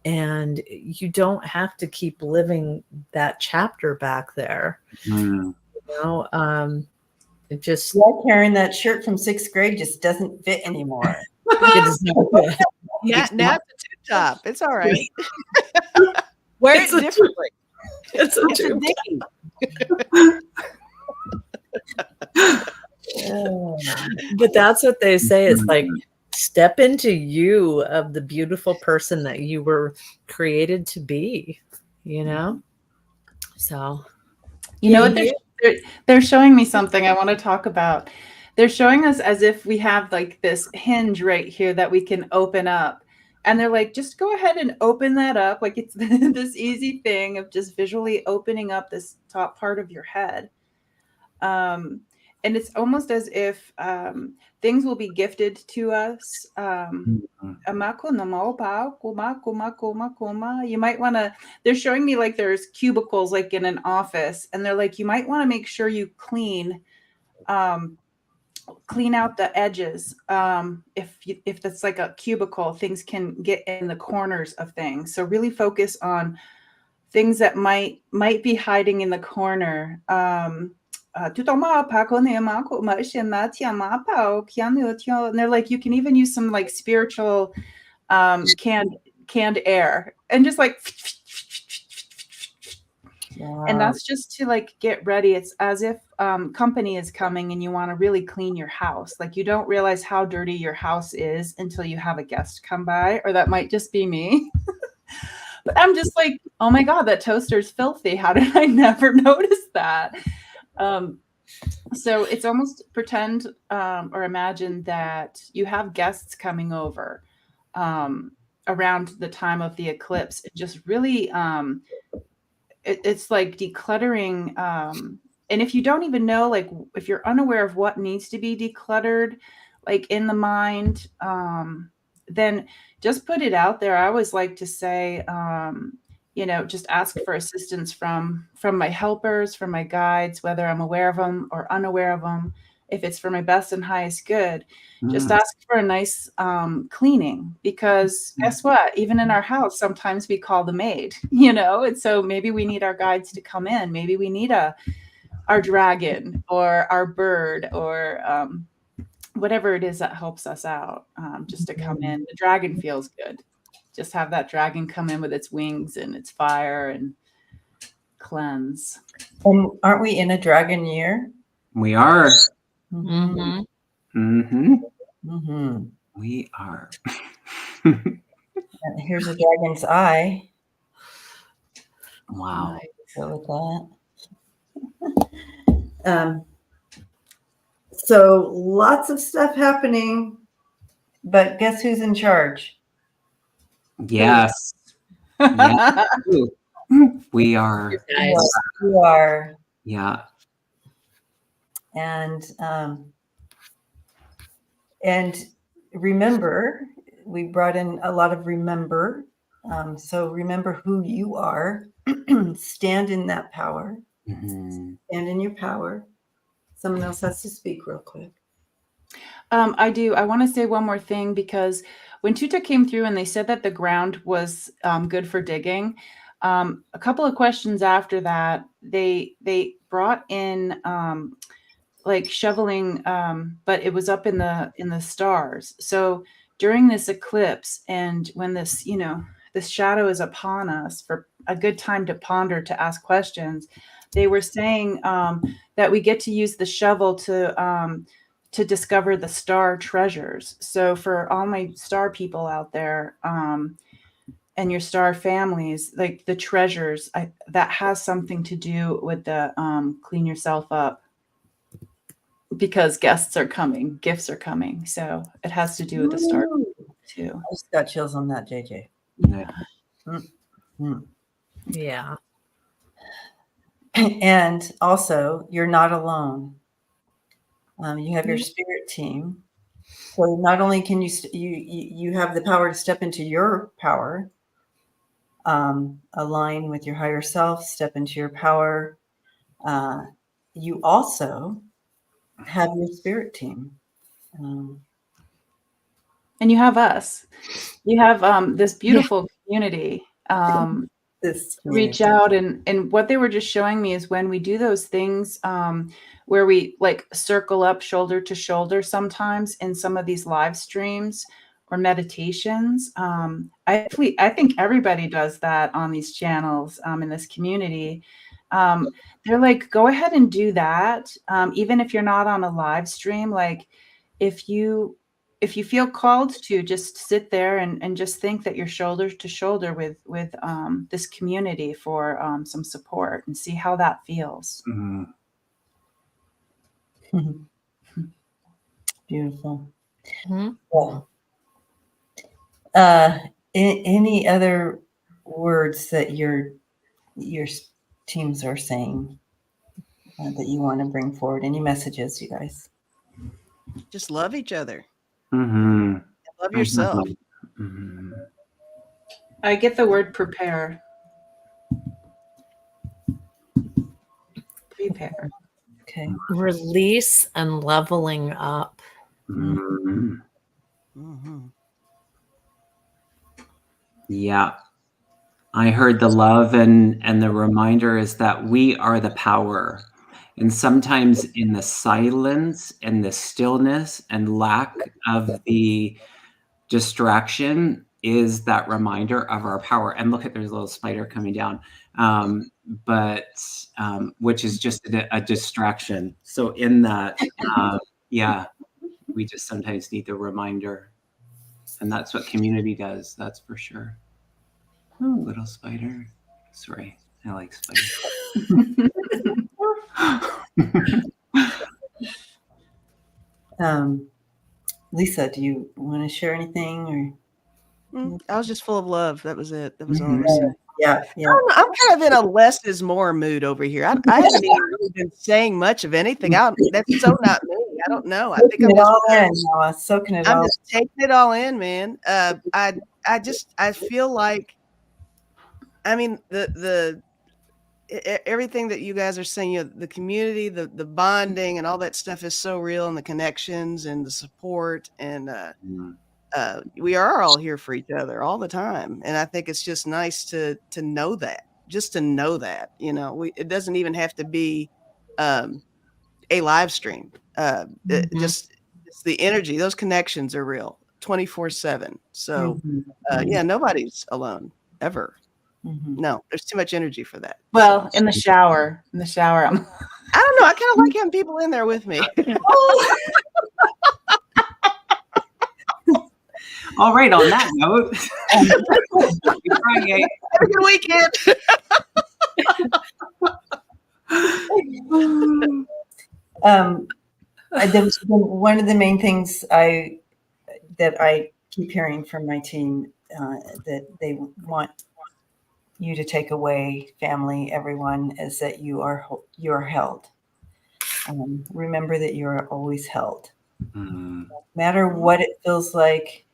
And you don't have to keep living that chapter back there. Mm. You know, it just, Yeah, carrying that shirt from 6th grade just doesn't fit anymore. it is not good. Now it's a tube top. It's all right. Wear It's it a differently. It's a It's a tube. dickie. But that's what they say. It's like, step into you of the beautiful person that you were created to be, you know? So, You know what? Yeah, They're showing me something I want to talk about. They're showing us as if we have like this hinge right here that we can open up. And they're like, just go ahead and open that up. Like it's this easy thing of just visually opening up this top part of your head. And it's almost as if things will be gifted to us. You might want to, they're showing me like there's cubicles like in an office, and they're like, you might want to make sure you clean out the edges. If that's like a cubicle, things can get in the corners of things. So really focus on things that might be hiding in the corner. And they're like, you can even use some like spiritual canned air and just like, and that's just to like get ready. It's as if company is coming and you want to really clean your house. Like you don't realize how dirty your house is until you have a guest come by, or that might just be me. But I'm just like, oh my God, that toaster's filthy. How did I never notice that? So it's almost pretend or imagine that you have guests coming over around the time of the eclipse. It just really, it's like decluttering. And if you don't even know, like if you're unaware of what needs to be decluttered, like in the mind, then just put it out there. I always like to say, you know, just ask for assistance from my helpers, from my guides, whether I'm aware of them or unaware of them. If it's for my best and highest good, just ask for a nice cleaning, because guess what? Even in our house, sometimes we call the maid, you know, and so maybe we need our guides to come in. Maybe we need our dragon or our bird or whatever it is that helps us out, just to come in. The dragon feels good. Just have that dragon come in with its wings and its fire and cleanse. Aren't we in a dragon year? We are. mm-hmm. Mm-hmm. Mm-hmm. We are. And here's a dragon's eye. Wow. Go with that. So lots of stuff happening, but guess who's in charge? Yes. Yeah. We are. Guys. You are. Yeah. And remember, we brought in a lot of remember. So remember who you are. Stand in that power. Mm-hmm. Stand in your power. Someone else has to speak real quick. I do. I want to say one more thing, because when Tuta came through and they said that the ground was good for digging, a couple of questions after that, they brought in like shoveling, but it was up in the stars. So during this eclipse, and when this, this shadow is upon us, for a good time to ponder, to ask questions, they were saying that we get to use the shovel to discover the star treasures. So for all my star people out there, and your star families, like the treasures, that has something to do with the clean yourself up, because guests are coming, gifts are coming. So it has to do with the star too. I just got chills on that, JJ. Yeah. Mm-hmm. Yeah. And also, you're not alone. You have your spirit team. So not only can you have the power to step into your power, align with your higher self, step into your power. You also have your spirit team. And you have us. You have this beautiful community. This Reach out, and what they were just showing me is when we do those things where we like circle up shoulder to shoulder, sometimes in some of these live streams or meditations. I think everybody does that on these channels, in this community. They're like, go ahead and do that, even if you're not on a live stream. Like if you feel called to just sit there and just think that you're shoulder to shoulder with this community for some support, and see how that feels. Mm-hmm. Beautiful. Mm-hmm. Well, any other words that your teams are saying that you want to bring forward? Any messages, you guys? Just love each other. Mm-hmm. Love yourself. Mm-hmm. I get the word prepare. Prepare. Okay. Release and leveling up. Mm-hmm. Mm-hmm. Yeah. I heard the love, and the reminder is that we are the power. And sometimes in the silence and the stillness and lack of the distraction is that reminder of our power. And look at, there's a little spider coming down, which is just a distraction. So in that, yeah, we just sometimes need the reminder. And that's what community does, that's for sure. Little spider. Sorry, I like spiders. Lisa, do you want to share anything? Or I was just full of love. That was it. That was all I was saying. Yeah. I'm kind of in a less is more mood over here. I haven't even really been saying much of anything. That's so not me. I don't know. I think I'm just soaking it I'm all. just taking it all in, man. I feel like, I mean, everything that you guys are saying, the community, the bonding and all that stuff is so real, and the connections and the support, and we are all here for each other all the time. And I think it's just nice to know that, it doesn't even have to be a live stream. Just the energy, those connections are real 24/7. So nobody's alone ever. No, there's too much energy for that. Well, in the shower, I don't know. I kind of like having people in there with me. All right, on that note, FriYay. Have a good weekend. One of the main things that I keep hearing from my team, that they want you to take away, family, everyone, is that you are held. Remember that you are always held. No matter what it feels like,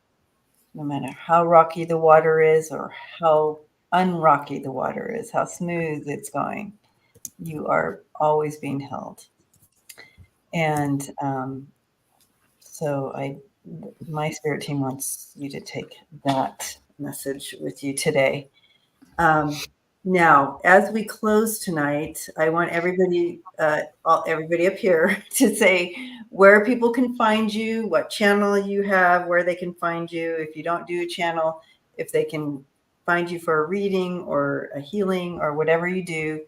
no matter how rocky the water is or how unrocky the water is, how smooth it's going, you are always being held. And So my spirit team wants you to take that message with you today. Now, as we close tonight, I want everybody up here to say where people can find you, what channel you have, where they can find you. If you don't do a channel, if they can find you for a reading or a healing or whatever you do.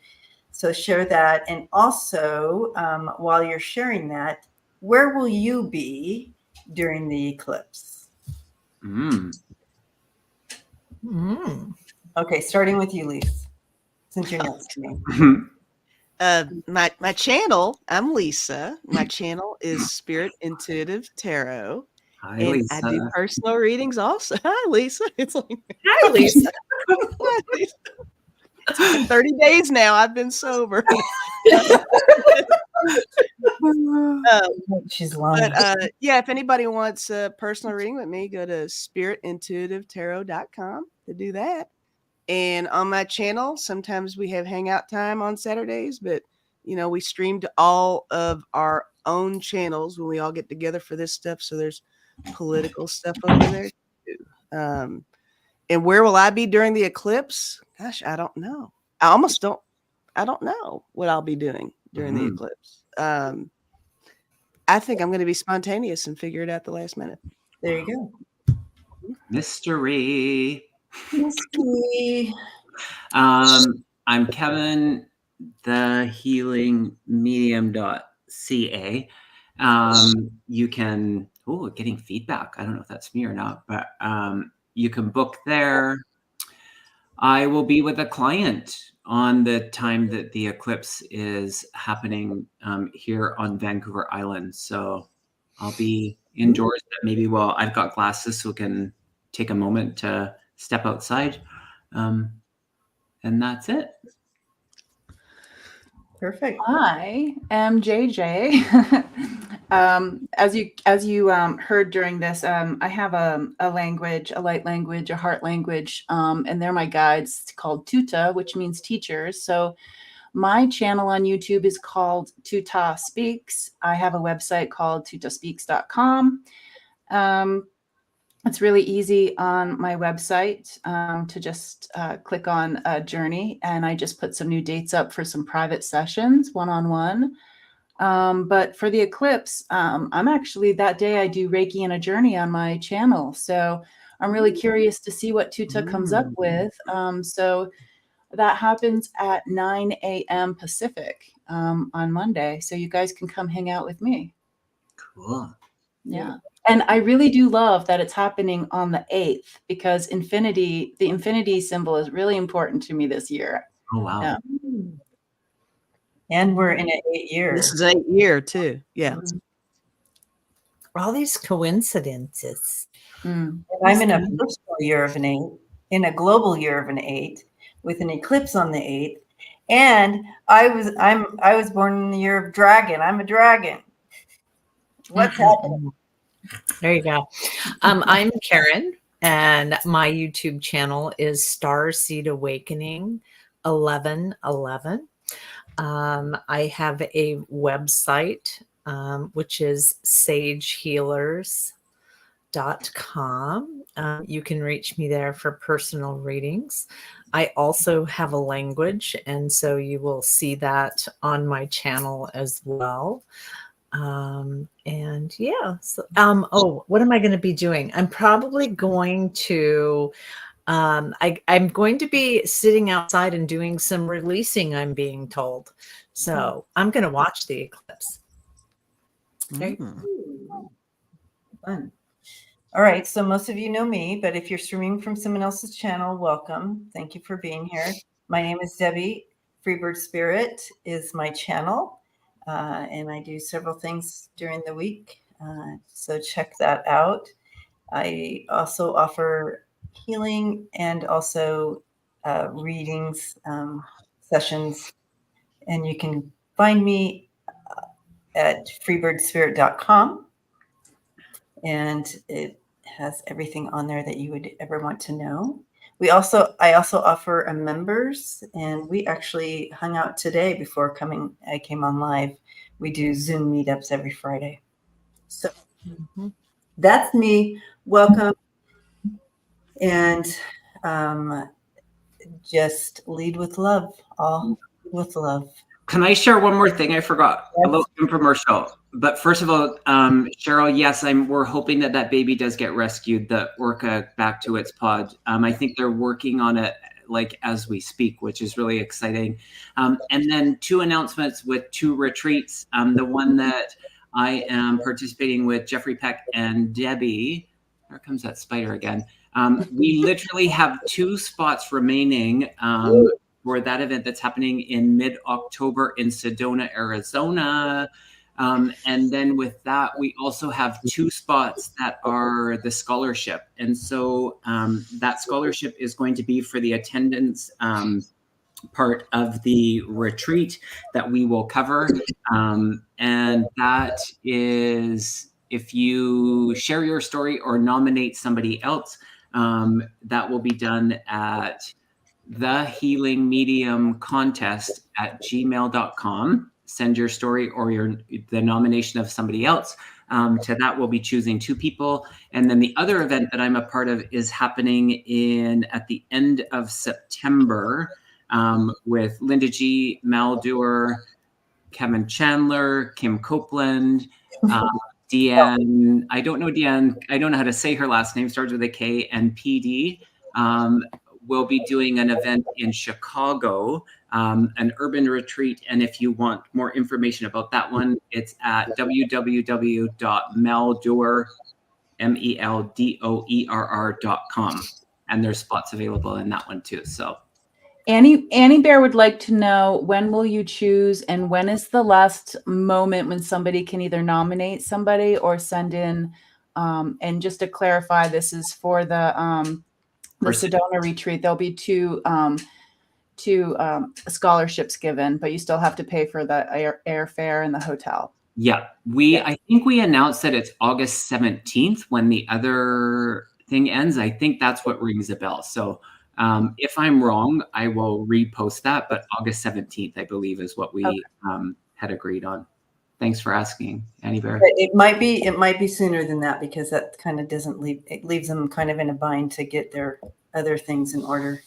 So share that. And also, while you're sharing that, where will you be during the eclipse? Okay, starting with you, Lise, since you're next to me. My channel, I'm Lisa. My channel is Spirit Intuitive Tarot. Hi, And Lisa. I do personal readings also. Hi, Lisa. It's like, Hi, Lisa. hi, Lisa. It's been 30 days now. I've been sober. She's lying. But yeah, if anybody wants a personal reading with me, go to spiritintuitivetarot.com to do that. And on my channel, sometimes we have hangout time on Saturdays, but we stream to all of our own channels when we all get together for this stuff. So there's political stuff over there too. And where will I be during the eclipse? Gosh, I don't know. I don't know what I'll be doing during the eclipse. I think I'm going to be spontaneous and figure it out the last minute. There you go. Mystery. Mystery. I'm Kevin, thehealingmedium.ca. You can, getting feedback. I don't know if that's me or not, but you can book there. I will be with a client on the time that the eclipse is happening here on Vancouver Island. So I'll be indoors, but maybe I've got glasses so we can take a moment to step outside. And that's it. Perfect. I am JJ. As you heard during this, I have a language, a light language, a heart language, and they're my guides called Tuta, which means teachers. So my channel on YouTube is called Tuta Speaks. I have a website called tutaspeaks.com. It's really easy on my website to just click on a journey, and I just put some new dates up for some private sessions, one-on-one. But for the eclipse, I'm actually, that day I do Reiki and a journey on my channel. So I'm really curious to see what Tuta comes up with. So that happens at 9 a.m. Pacific on Monday. So you guys can come hang out with me. Cool. Yeah. And I really do love that it's happening on the 8th because the infinity symbol is really important to me this year. Oh, wow. Yeah. And we're in an 8 year. This is 8 year too. Yeah. All these coincidences. And I'm in a personal year of an 8, in a global year of an 8, with an eclipse on the 8th. And I was born in the year of dragon. I'm a dragon. What's happening? There you go. I'm Karen, and my YouTube channel is Starseed Awakening 1111. I have a website, which is sagehealers.com. You can reach me there for personal readings. I also have a language, and so you will see that on my channel as well. And yeah, so, what am I going to be doing? I'm probably going to, I'm going to be sitting outside and doing some releasing, I'm being told. So I'm going to watch the eclipse. Okay. Fun. All right. So most of you know me, but if you're streaming from someone else's channel, welcome. Thank you for being here. My name is Debbie. Freebird Spirit is my channel. And I do several things during the week. So check that out. I also offer healing and also readings, sessions. And you can find me at freebirdspirit.com. And it has everything on there that you would ever want to know. I also offer a members, and we actually hung out today before I came on live. We do Zoom meetups every Friday. So That's me. Welcome. And just lead with love. All with love. Can I share one more thing? I forgot. Yes. A little infomercial. But first of all, Cheryl, yes, we're hoping that baby does get rescued, the orca, back to its pod. I think they're working on it like as we speak, which is really exciting. And then 2 announcements with 2 retreats. The one that I am participating with Jeffrey Peck and Debbie. There comes that spider again. We literally have 2 spots remaining for that event that's happening in mid-October in Sedona, Arizona. And then with that, we also have 2 spots that are the scholarship. And so that scholarship is going to be for the attendance part of the retreat that we will cover. And that is, if you share your story or nominate somebody else, that will be done at thehealingmediumcontest@gmail.com. Send your story or the nomination of somebody else. To that, we'll be choosing 2 people. And then the other event that I'm a part of is happening at the end of September with Linda G, Mal Dewar, Kevin Chandler, Kim Copeland, Deanne. I don't know Deanne. I don't know how to say her last name. Starts with a K, and PD. We'll be doing an event in Chicago, an urban retreat. And if you want more information about that one, it's at www.meldoer.com. And there's spots available in that one too. So Annie Bear would like to know, when will you choose, and when is the last moment when somebody can either nominate somebody or send in, and just to clarify, this is for the Sedona retreat. There'll be 2 scholarships given, but you still have to pay for the airfare and the hotel. Yeah, I think we announced that it's August 17th when the other thing ends. I think that's what rings a bell. So if I'm wrong, I will repost that. But August 17th, I believe, is what we had agreed on. Thanks for asking, Annie Bear. It might be sooner than that, because that kind of leaves them kind of in a bind to get their other things in order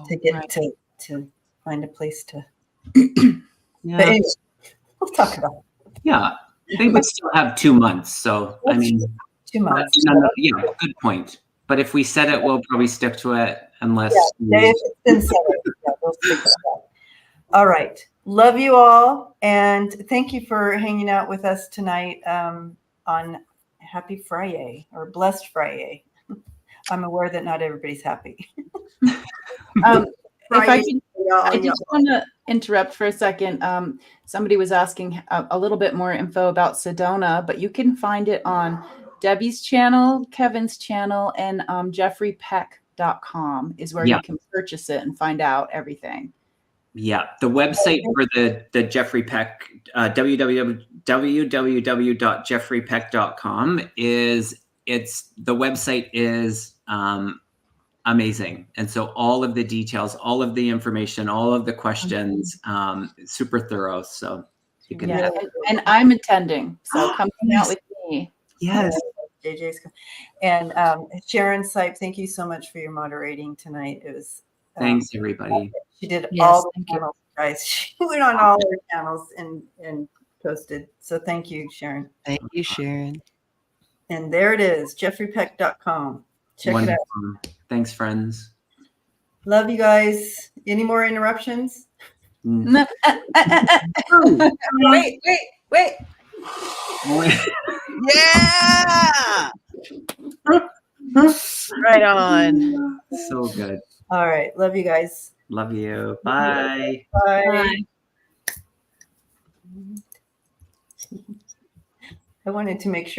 to get to find a place to. Yeah. But anyway, we'll talk about it. Yeah, they would still have 2 months. So I mean, 2 months. Yeah, good point. But if we said it, we'll probably stick to it unless. Yeah, if it's been said, we'll stick to that. All right. Love you all. And thank you for hanging out with us tonight on Happy FriYay, or Blessed FriYay. I'm aware that not everybody's happy. I just want to interrupt for a second. Somebody was asking a little bit more info about Sedona, but you can find it on Debbie's channel, Kevin's channel, and jeffreypeck.com is where you can purchase it and find out everything. Yeah, the website for the Jeffrey Peck, www.jeffreypeck.com the website is amazing. And so all of the details, all of the information, all of the questions, super thorough. So you can. Yeah, and I'm attending, so come hang out with me. Yes. JJ's and Sharon Sipe, thank you so much for your moderating tonight. It was thanks everybody. She did all the channels, guys. She went on all her channels and posted. So thank you, Sharon. Thank you, Sharon. And there it is, jeffreypeck.com. Check it out. Thanks, friends. Love you guys. Any more interruptions? Wait. Yeah. Right on. So good. All right. Love you guys. Love you. Bye. Bye. I wanted to make sure.